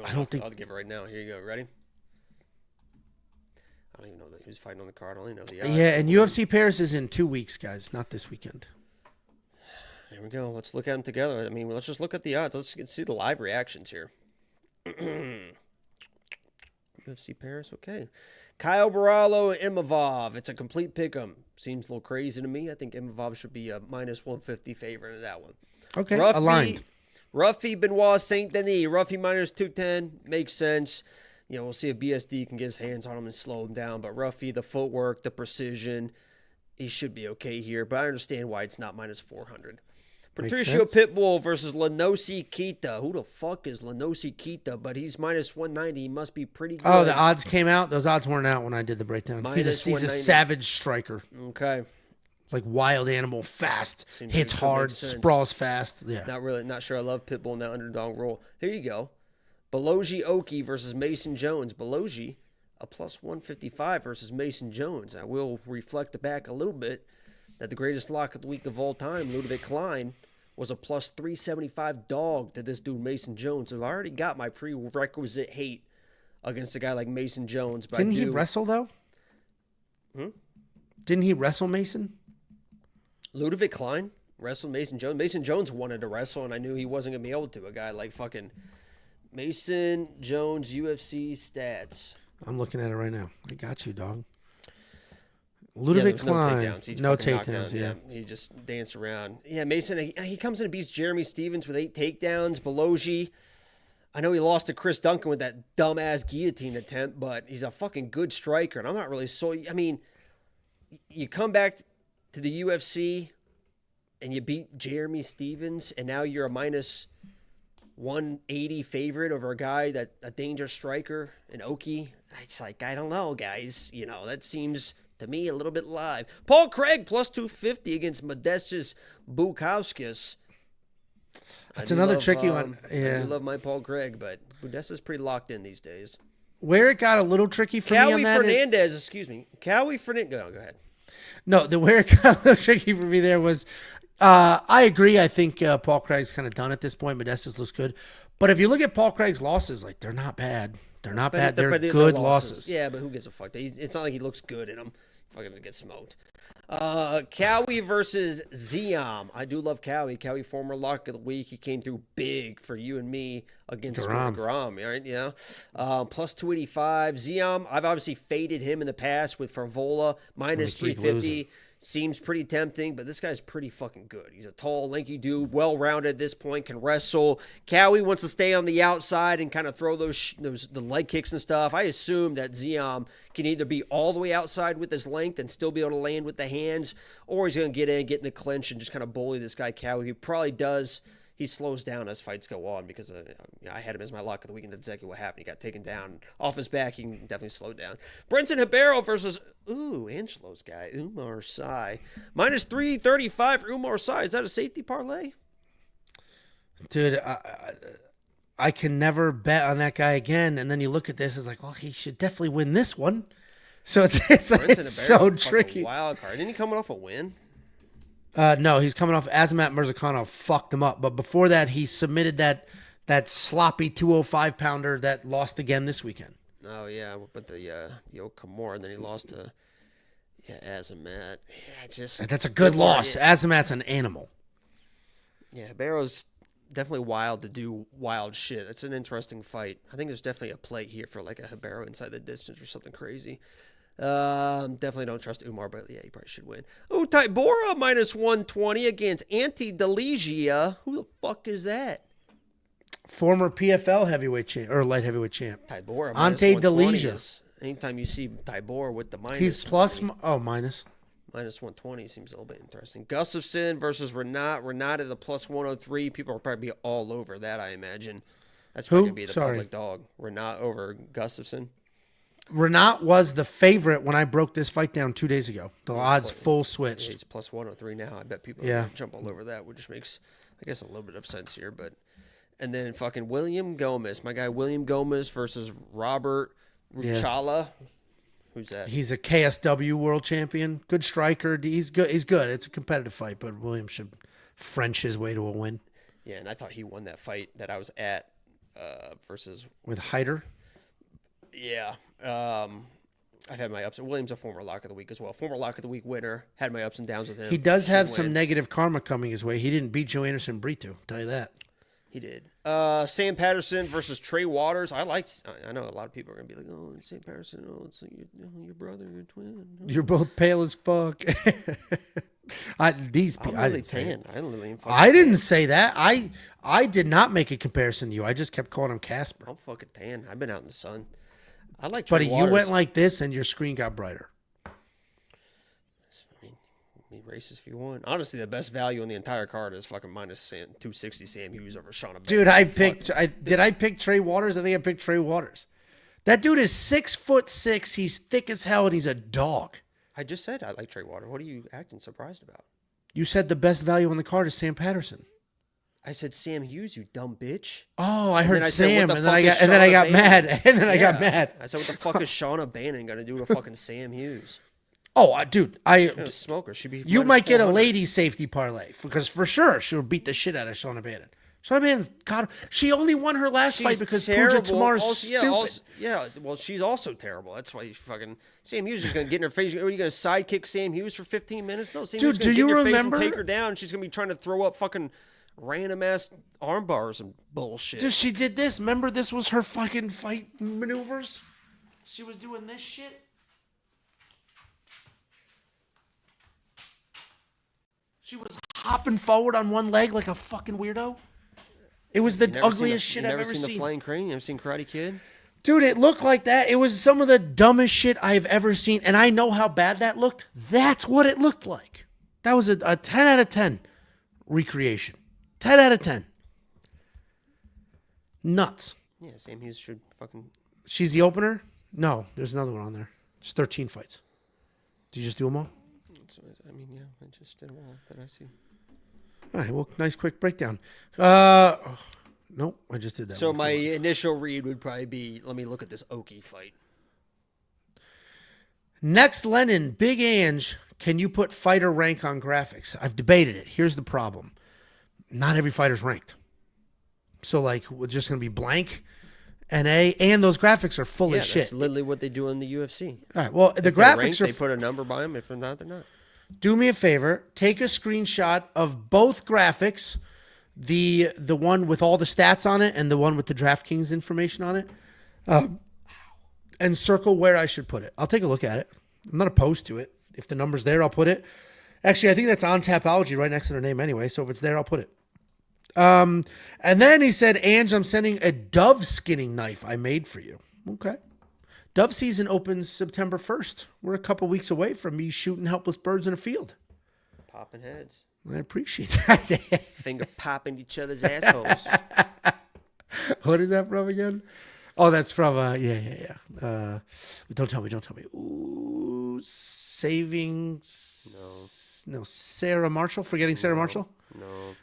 I'll give it right now. Here you go. Ready? I don't even know who's fighting on the card. I only know the odds. Yeah, and UFC Paris is in 2 weeks, guys. Not this weekend. Here we go. Let's look at them together. I mean, let's just look at the odds. Let's see the live reactions here. UFC Paris, okay. Kyle Barallo, Imavov. It's a complete pick'em. Seems a little crazy to me. I think Imavov should be a minus 150 favorite in that one. Okay, aligned. Ruffy, Benoit, Saint Denis. Ruffy minus 210 makes sense. You know, we'll see if BSD can get his hands on him and slow him down. But Ruffy, the footwork, the precision, he should be okay here. But I understand why it's not minus 400. Patricio Pitbull versus Lenosi Kita. Who the fuck is Lenosi Kita? But he's minus 190. He must be pretty good. Oh, the odds came out? Those odds weren't out when I did the breakdown. He's a savage striker. Okay. Like wild animal, fast, hits hard, sprawls fast. Yeah. Not sure I love Pitbull in that underdog role. Here you go. Belogi Oki versus Mason Jones. Belogi, a plus 155 versus Mason Jones. I will reflect back a little bit that the greatest lock of the week of all time, Ludwig Klein, was a plus 375 dog to this dude, Mason Jones. So I already got my prerequisite hate against a guy like Mason Jones. But Didn't he wrestle, though? Didn't he wrestle Mason? Ludwig Klein wrestled Mason Jones. Mason Jones wanted to wrestle, and I knew he wasn't going to be able to. A guy like fucking Mason Jones UFC stats. I'm looking at it right now. I got you, dog. Ludwig Klein. No takedowns. Yeah. He just danced around. Yeah, Mason, he comes in and beats Jeremy Stevens with 8 takedowns. Belogi, I know he lost to Chris Duncan with that dumbass guillotine attempt, but he's a fucking good striker. And I'm not really I mean, you come back to the UFC and you beat Jeremy Stevens, and now you're a minus 180 favorite over a guy a dangerous striker, an Oki. It's like, I don't know, guys. You know, that seems to me a little bit live. Paul Craig plus 250 against Modestas Bukauskas. That's another tricky one. Yeah. I do love my Paul Craig, but Modesta's pretty locked in these days. Where it got a little tricky for me on that. Cowie Fernandez. Go ahead. No, where it got a little tricky for me there was, I agree. I think Paul Craig's kind of done at this point. Modestas looks good. But if you look at Paul Craig's losses, like, they're not bad. They're not bad. They're good losses. Yeah, but who gives a fuck? It's not like he looks good in them. Fucking gonna get smoked. Cowie versus Ziam. I do love Cowie. Cowie, former lock of the week. He came through big for you and me against Grom, right? Yeah. Plus 285. Ziam, I've obviously faded him in the past with Favola. Minus 350. Seems pretty tempting, but this guy's pretty fucking good. He's a tall, lanky dude, well-rounded at this point, can wrestle. Cowie wants to stay on the outside and kind of throw the leg kicks and stuff. I assume that Ziam can either be all the way outside with his length and still be able to land with the hands, or he's going to get in the clinch and just kind of bully this guy Cowie. He probably does. He slows down as fights go on because I had him as my lock of the week, and that's exactly what happened. He got taken down off his back. He can definitely slow down. Brenton Hibero versus, Angelo's guy, Umar Sy. Minus 335 for Umar Sy. Is that a safety parlay? Dude, I can never bet on that guy again. And then you look at this, it's like, well, he should definitely win this one. So it's so tricky. Wild card. Didn't he come off a win? No, he's coming off. Azamat Murzakanov fucked him up. But before that, he submitted that sloppy 205 pounder that lost again this weekend. Oh yeah, but the Okamura, and then he lost to Azamat. Yeah, that's a good loss. Yeah. Azamat's an animal. Yeah, Barrow's definitely wild to do wild shit. It's an interesting fight. I think there's definitely a play here for like a Hibero inside the distance or something crazy. Definitely don't trust Umar, but yeah, he probably should win. Utai Bora minus 120 against Ante Deligia. Who the fuck is that? Former PFL heavyweight champ or light heavyweight champ. Tybora. Ante Deligia. Anytime you see Tybora with the minus, he's plus. Minus. Minus 120 seems a little bit interesting. Gustafson versus Renat. Renat at the plus 103. People will probably be all over that, I imagine. That's probably going to be the public dog. Renat over Gustafson. Renat was the favorite when I broke this fight down 2 days ago. The odds full switched. Yeah, he's plus 103 now. I bet people are going to jump all over that, which makes, I guess, a little bit of sense here. But and then fucking William Gomez. My guy William Gomez versus Robert Ruchala. Who's that? He's a KSW world champion. Good striker. He's good. He's good. It's a competitive fight, but William should French his way to a win. Yeah, and I thought he won that fight that I was at versus... With Hyder? Yeah. I've had my ups. William's a former Lock of the Week as well. Former Lock of the Week winner. Had my ups and downs with him. He does have some negative karma coming his way. He didn't beat Joe Anderson Brito. Tell you that. He did. Sam Patterson versus Trey Waters. I know a lot of people are going to be like, oh, Sam Patterson. Oh, it's your brother, your twin. Oh. You're both pale as fuck. These people. I'm really tan. I didn't say that. I did not make a comparison to you. I just kept calling him Casper. I'm fucking tan. I've been out in the sun. I like Trey Waters. You went like this and your screen got brighter. I mean, racist if you want. Honestly, the best value on the entire card is fucking minus 260 Sam Hughes over Sean Abed. Dude, did I pick Trey Waters? I think I picked Trey Waters. That dude is 6'6". He's thick as hell and he's a dog. I just said I like Trey Waters. What are you acting surprised about? You said the best value on the card is Sam Patterson. I said Sam Hughes, you dumb bitch. Oh, I heard Sam, and then I got mad. And then I got mad. I said, what the fuck is Shauna Bannon gonna do to fucking Sam Hughes? Oh, dude, smoker. She'd be. You might get a lady safety parlay because for sure she'll beat the shit out of Shauna Bannon. Shauna Bannon's God. She only won her last fight because Pooja Tamar's stupid. Well, she's also terrible. That's why you fucking Sam Hughes is gonna get in her face. Are you gonna sidekick Sam Hughes for 15 minutes? No, Sam Hughes is gonna get in her face and take her down. And she's gonna be trying to throw up fucking random ass arm bars and bullshit. Dude, she did this. Remember, this was her fucking fight maneuvers. She was doing this shit. She was hopping forward on one leg like a fucking weirdo. It was the ugliest shit I've ever seen. You never seen The Flying Crane? You ever seen Karate Kid? Dude, it looked like that. It was some of the dumbest shit I've ever seen. And I know how bad that looked. That's what it looked like. That was a 10 out of 10 recreation. 10 out of 10. Nuts. Yeah, Sam Hughes should fucking... She's the opener? No, there's another one on there. There's 13 fights. Did you just do them all? I mean, yeah, I just did them all that I see. All right, well, nice quick breakdown. Nope, I just did that. So my initial read would probably be, let me look at this Oki fight. Next, Lennon, Big Ange, can you put fighter rank on graphics? I've debated it. Here's the problem. Not every fighter's ranked. So, like, we're just going to be blank, NA, and those graphics are full of shit. That's literally what they do in the UFC. All right, well, the graphics ranked, are... They put a number by them. If they're not, they're not. Do me a favor. Take a screenshot of both graphics, the one with all the stats on it and the one with the DraftKings information on it, and circle where I should put it. I'll take a look at it. I'm not opposed to it. If the number's there, I'll put it. Actually, I think that's on Tapology right next to their name anyway, so if it's there, I'll put it. And then he said, Ange, I'm sending a dove skinning knife I made for you. Okay. Dove season opens September 1st. We're a couple weeks away from me shooting helpless birds in a field. Popping heads. I appreciate that. Finger popping each other's assholes. What is that from again? Oh, that's from, yeah. Don't tell me. Ooh, Savings. No, Sarah Marshall. Forgetting Sarah Marshall? No.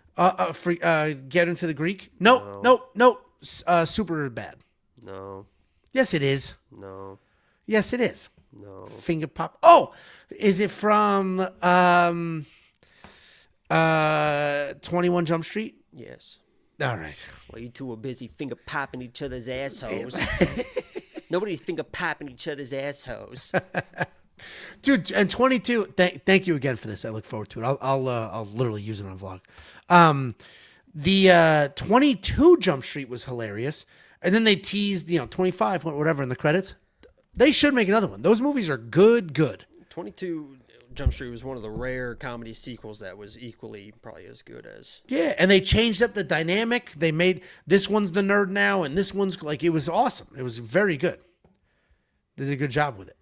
Get into the Greek? No. Super bad. No. Yes, it is. No. Yes, it is. No. Finger pop. Oh, is it from 21 Jump Street? Yes. All right. Well, you two were busy finger popping each other's assholes. Nobody's finger popping each other's assholes. Dude, and 22. Thank you again for this. I look forward to it. I'll literally use it on a vlog. The 22 Jump Street was hilarious. And then they teased, 25, whatever, in the credits. They should make another one. Those movies are good. 22 Jump Street was one of the rare comedy sequels that was equally probably as good as... Yeah, and they changed up the dynamic. They made, this one's the nerd now, and this one's, it was awesome. It was very good. They did a good job with it.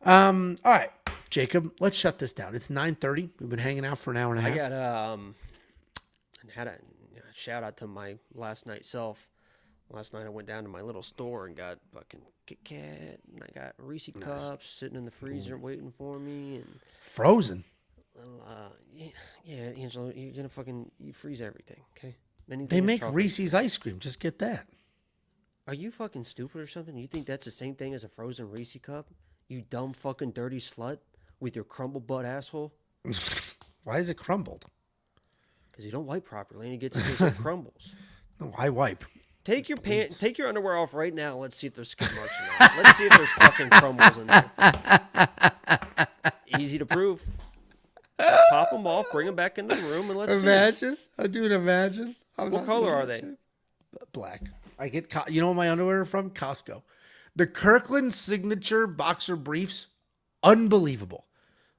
All right, Jacob, let's shut this down. It's 9:30. We've been hanging out for an hour and a half. I got had a shout out to my last night self. Last night I went down to my little store and got fucking Kit Kat, and I got Reese cups sitting in the freezer waiting for me, and frozen. Yeah, Angelo, you're gonna you freeze everything, okay? They make Reese's ice cream. Just get that. Are you fucking stupid or something? You think that's the same thing as a frozen Reese cup? You dumb fucking dirty slut with your crumble butt asshole. Why is it crumbled? Because you don't wipe properly and it gets some crumbles. No, I wipe. Take your pants, take your underwear off right now. Let's see if there's skid marks in there. Let's see if there's fucking crumbles in there. Easy to prove. Pop them off, bring them back in the room, and let's imagine. Imagine. What color are they? Black. I get, you know, my underwear from Costco. The Kirkland signature boxer briefs, unbelievable.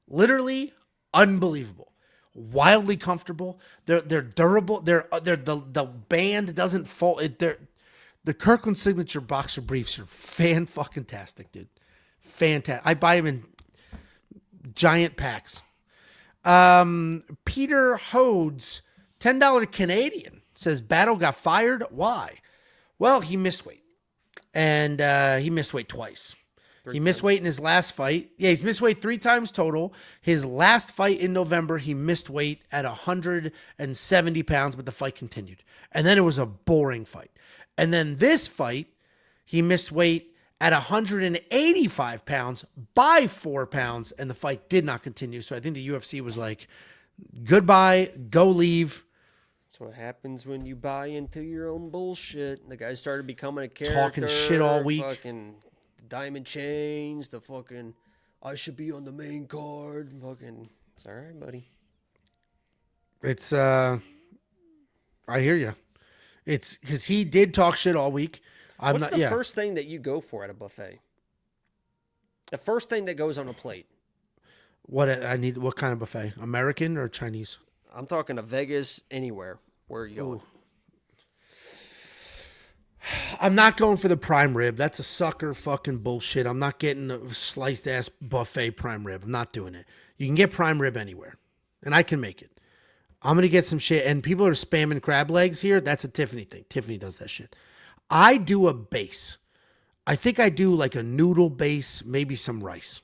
Literally unbelievable. Wildly comfortable. They're durable. The band doesn't fall. The Kirkland signature boxer briefs are fan-fucking-tastic, dude. Fantastic. I buy them in giant packs. Peter Hodes, $10 Canadian, says Battle got fired. Why? Well, he missed weight. And he missed weight twice. He missed weight in his last fight. Yeah, he's missed weight 3 times total. His last fight in November, he missed weight at 170 pounds, but the fight continued. And then it was a boring fight. And then this fight, he missed weight at 185 pounds by 4 pounds, and the fight did not continue. So I think the UFC was like, goodbye, go leave. That's what happens when you buy into your own bullshit. The guy started becoming a character. Talking shit all week. Fucking diamond chains, the fucking, I should be on the main card. Fucking, it's all right, buddy. It's, I hear you. It's because he did talk shit all week. What's the first thing that you go for at a buffet? The first thing that goes on a plate. What kind of buffet? American or Chinese? I'm talking to Vegas, anywhere. Where are you going? I'm not going for the prime rib. That's a sucker fucking bullshit. I'm not getting a sliced ass buffet prime rib. I'm not doing it. You can get prime rib anywhere, and I can make it. I'm going to get some shit, and people are spamming crab legs here. That's a Tiffany thing. Tiffany does that shit. I do a base. I think I do like a noodle base, maybe some rice.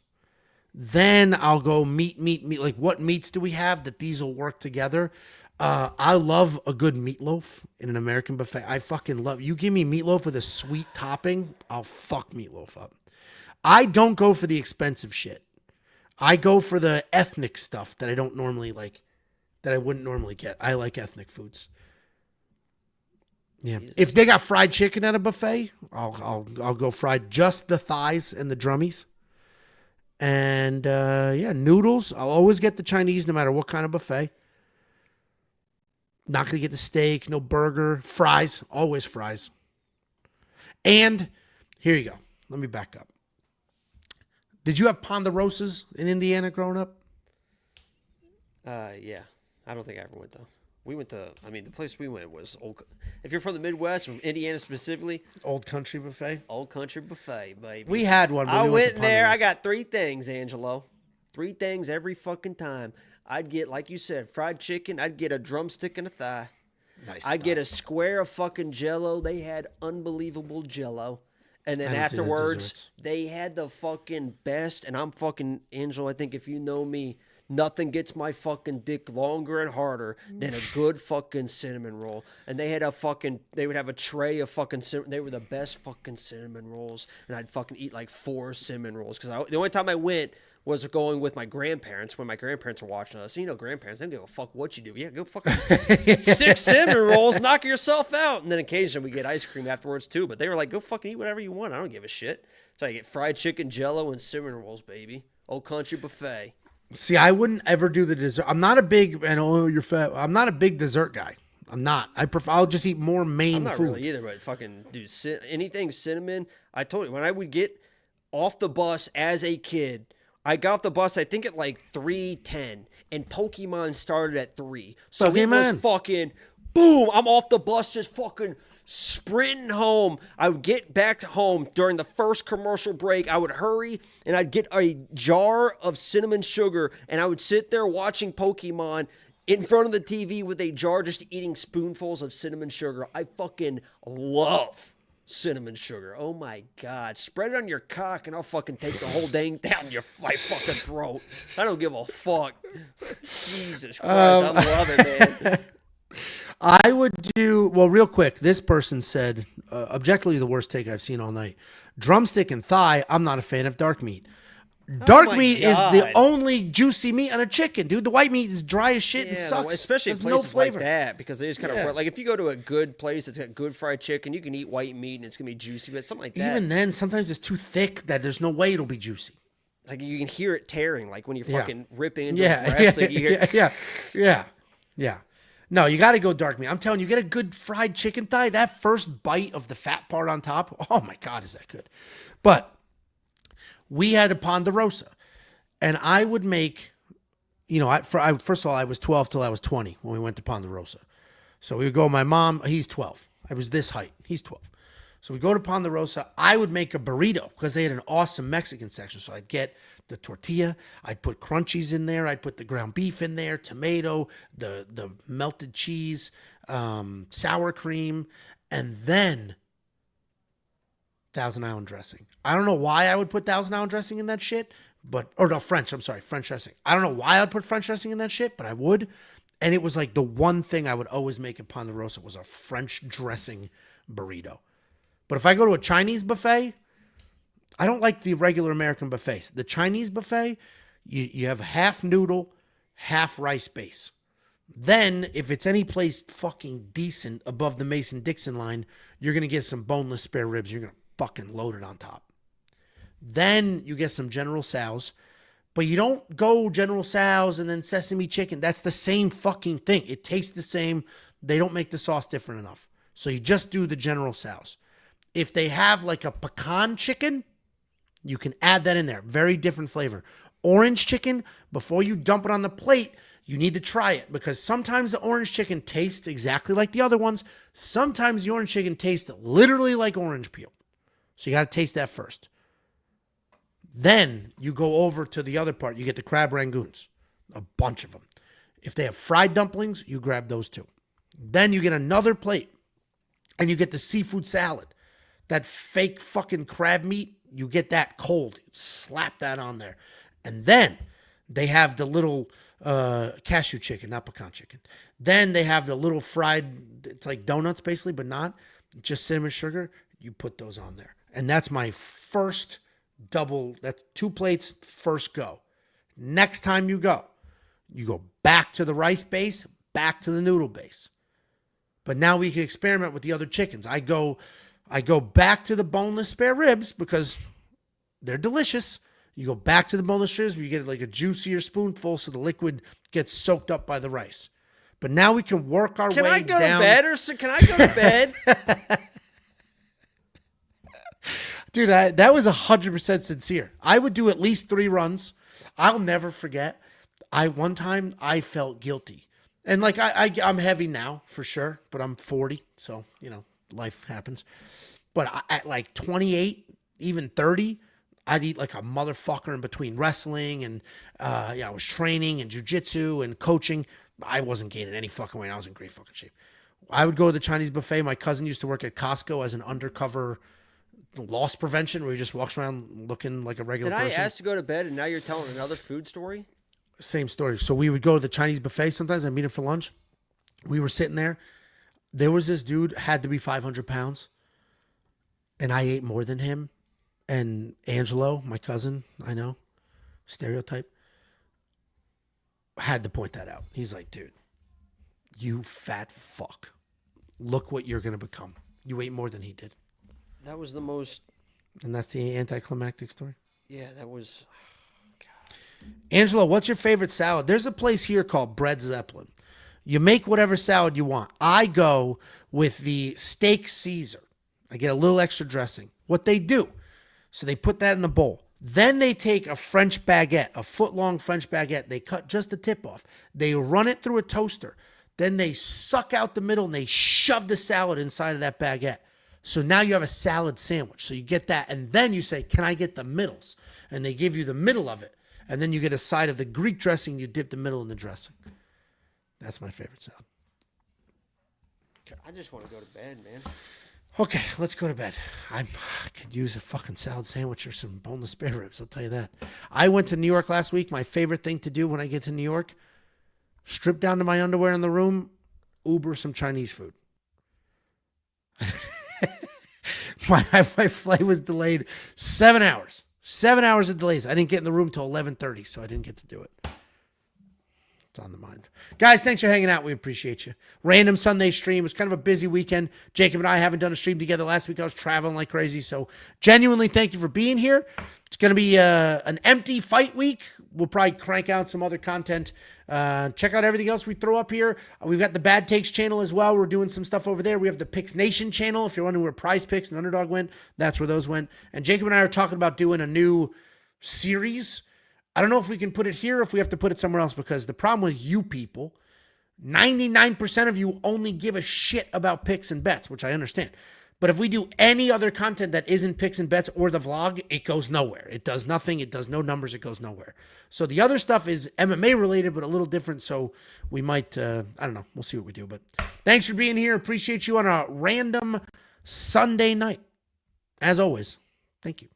Then I'll go meat. Like, what meats do we have that these will work together? I love a good meatloaf in an American buffet. I fucking love. You give me meatloaf with a sweet topping, I'll fuck meatloaf up. I don't go for the expensive shit. I go for the ethnic stuff that I don't normally like, that I wouldn't normally get. I like ethnic foods. Yeah. Jesus. If they got fried chicken at a buffet, I'll go fried, just the thighs and the drummies. And noodles. I'll always get the Chinese no matter what kind of buffet. Not going to get the steak, no burger, fries, always fries. And here you go. Let me back up. Did you have ponderosas in Indiana growing up? Yeah. I don't think I ever went though. We went to, the place we went was old. If you're from the Midwest, from Indiana specifically, Old Country Buffet. Old Country Buffet, baby. We had one. I went there. I got 3 things, Angelo. 3 things every fucking time. I'd get, like you said, fried chicken. I'd get a drumstick and a thigh. Nice. I'd get a square of fucking Jello. They had unbelievable Jello. And then afterwards, they had the fucking best. And I'm fucking, Angelo, I think if you know me, nothing gets my fucking dick longer and harder than a good fucking cinnamon roll. And they had they would have a tray of fucking, they were the best fucking cinnamon rolls. And I'd fucking eat like 4 cinnamon rolls. Because the only time I went was going with my grandparents when my grandparents were watching us. You know, grandparents, they don't give a fuck what you do. Yeah, go fucking 6 cinnamon rolls, knock yourself out. And then occasionally we get ice cream afterwards too. But they were like, go fucking eat whatever you want. I don't give a shit. So I get fried chicken, Jello, and cinnamon rolls, baby. Old Country Buffet. See, I wouldn't ever do the dessert. I'm not a big, you're fat. I'm not a big dessert guy. I'm not. I'll just eat more main food. I'm not really either, but fucking, dude, anything cinnamon. I told you, when I would get off the bus as a kid, I got off the bus, I think at like 3:10, and Pokemon started at 3. So it was fucking boom, I'm off the bus just fucking sprinting home. I would get back to home during the first commercial break. I would hurry and I'd get a jar of cinnamon sugar and I would sit there watching Pokemon in front of the TV with a jar just eating spoonfuls of cinnamon sugar. I fucking love cinnamon sugar. Oh my God. Spread it on your cock and I'll fucking take the whole dang down your fucking throat. I don't give a fuck. Jesus Christ. I love it, man. I would do, well, real quick, this person said, objectively the worst take I've seen all night. Drumstick and thigh, I'm not a fan of dark meat. Dark meat is the only juicy meat on a chicken, dude. The white meat is dry as shit and sucks. Especially in places like that, because they just kind of, like if you go to a good place that's got good fried chicken, you can eat white meat and it's going to be juicy, but something like that. Even then, sometimes it's too thick that there's no way it'll be juicy. Like you can hear it tearing, like when you're fucking ripping into the breast. Like you hear yeah. No, you got to go dark meat. I'm telling you, get a good fried chicken thigh. That first bite of the fat part on top, oh my God, is that good. But we had a Ponderosa, and I would make, first of all, I was 12 till I was 20 when we went to Ponderosa. So we would go, my mom, he's 12. I was this height. He's 12. So we go to Ponderosa. I would make a burrito because they had an awesome Mexican section. So I'd get the tortilla. I'd put crunchies in there. I'd put the ground beef in there, tomato, the melted cheese, sour cream, and then Thousand Island dressing. I don't know why I would put Thousand Island dressing in that shit, French dressing. I don't know why I'd put French dressing in that shit, but I would. And it was like the one thing I would always make at Ponderosa was a French dressing burrito. But if I go to a Chinese buffet, I don't like the regular American buffets. The Chinese buffet, you have half noodle, half rice base. Then, if it's any place fucking decent above the Mason-Dixon line, you're going to get some boneless spare ribs. You're going to fucking load it on top. Then you get some General Tso's. But you don't go General Tso's and then sesame chicken. That's the same fucking thing. It tastes the same. They don't make the sauce different enough. So you just do the General Tso's. If they have like a pecan chicken, you can add that in there. Very different flavor. Orange chicken, before you dump it on the plate, you need to try it because sometimes the orange chicken tastes exactly like the other ones. Sometimes the orange chicken tastes literally like orange peel. So you got to taste that first. Then you go over to the other part. You get the crab rangoons, a bunch of them. If they have fried dumplings, you grab those too. Then you get another plate and you get the seafood salad. That fake fucking crab meat, you get that cold. Slap that on there. And then they have the little cashew chicken, not pecan chicken. Then they have the little fried, it's like donuts basically, but not. Just cinnamon sugar. You put those on there. And that's my first double. That's 2 plates, first go. Next time you go back to the rice base, back to the noodle base. But now we can experiment with the other chickens. I go back to the boneless spare ribs because they're delicious. You go back to the boneless ribs, but you get like a juicier spoonful so the liquid gets soaked up by the rice. But now we can work our way down. Can I go to bed or can I go to bed? Dude, that was 100% sincere. I would do at least 3 runs. I'll never forget. One time I felt guilty. And like I'm heavy now for sure, but I'm 40. So, life happens. But at like 28, even 30, I'd eat like a motherfucker in between wrestling and I was training and jujitsu and coaching. I wasn't gaining any fucking weight. I was in great fucking shape. I would go to the Chinese buffet. My cousin used to work at Costco as an undercover loss prevention where he just walks around looking like a regular person. Did I ask to go to bed and now you're telling another food story? Same story. So we would go to the Chinese buffet sometimes. I'd meet him for lunch. We were sitting there. There was this dude, had to be 500 pounds. And I ate more than him. And Angelo, my cousin, I know, stereotype, had to point that out. He's like, dude, you fat fuck. Look what you're going to become. You ate more than he did. That was the most... And that's the anticlimactic story? Yeah, that was... God. Angelo, what's your favorite salad? There's a place here called Bread Zeppelin. You make whatever salad you want. I go with the steak Caesar. I get a little extra dressing. What they do, so they put that in a bowl. Then they take a French baguette, a foot-long French baguette. They cut just the tip off. They run it through a toaster. Then they suck out the middle and they shove the salad inside of that baguette. So now you have a salad sandwich. So you get that. And then you say, can I get the middles? And they give you the middle of it. And then you get a side of the Greek dressing. You dip the middle in the dressing. That's my favorite salad. Okay. I just want to go to bed, man. Okay, let's go to bed. I could use a fucking salad sandwich or some boneless spare ribs. I'll tell you that. I went to New York last week. My favorite thing to do when I get to New York, strip down to my underwear in the room, Uber some Chinese food. My flight was delayed 7 hours. 7 hours of delays. I didn't get in the room till 11:30, so I didn't get to do it. It's on the mind. Guys, thanks for hanging out. We appreciate you. Random Sunday stream. It was kind of a busy weekend. Jacob and I haven't done a stream together. Last week I was traveling like crazy, so genuinely thank you for being here. It's going to be an empty fight week. We'll probably crank out some other content. Check out everything else we throw up here. We've got the Bad Takes channel as well. We're doing some stuff over there. We have the Picks Nation channel. If you're wondering where Prize Picks and Underdog went, that's where those went. And Jacob and I are talking about doing a new series. I don't know if we can put it here or if we have to put it somewhere else, because the problem with you people, 99% of you only give a shit about picks and bets, which I understand. But if we do any other content that isn't picks and bets or the vlog, it goes nowhere. It does nothing. It does no numbers. It goes nowhere. So the other stuff is MMA related, but a little different. So we might, I don't know. We'll see what we do. But thanks for being here. Appreciate you on a random Sunday night. As always, thank you.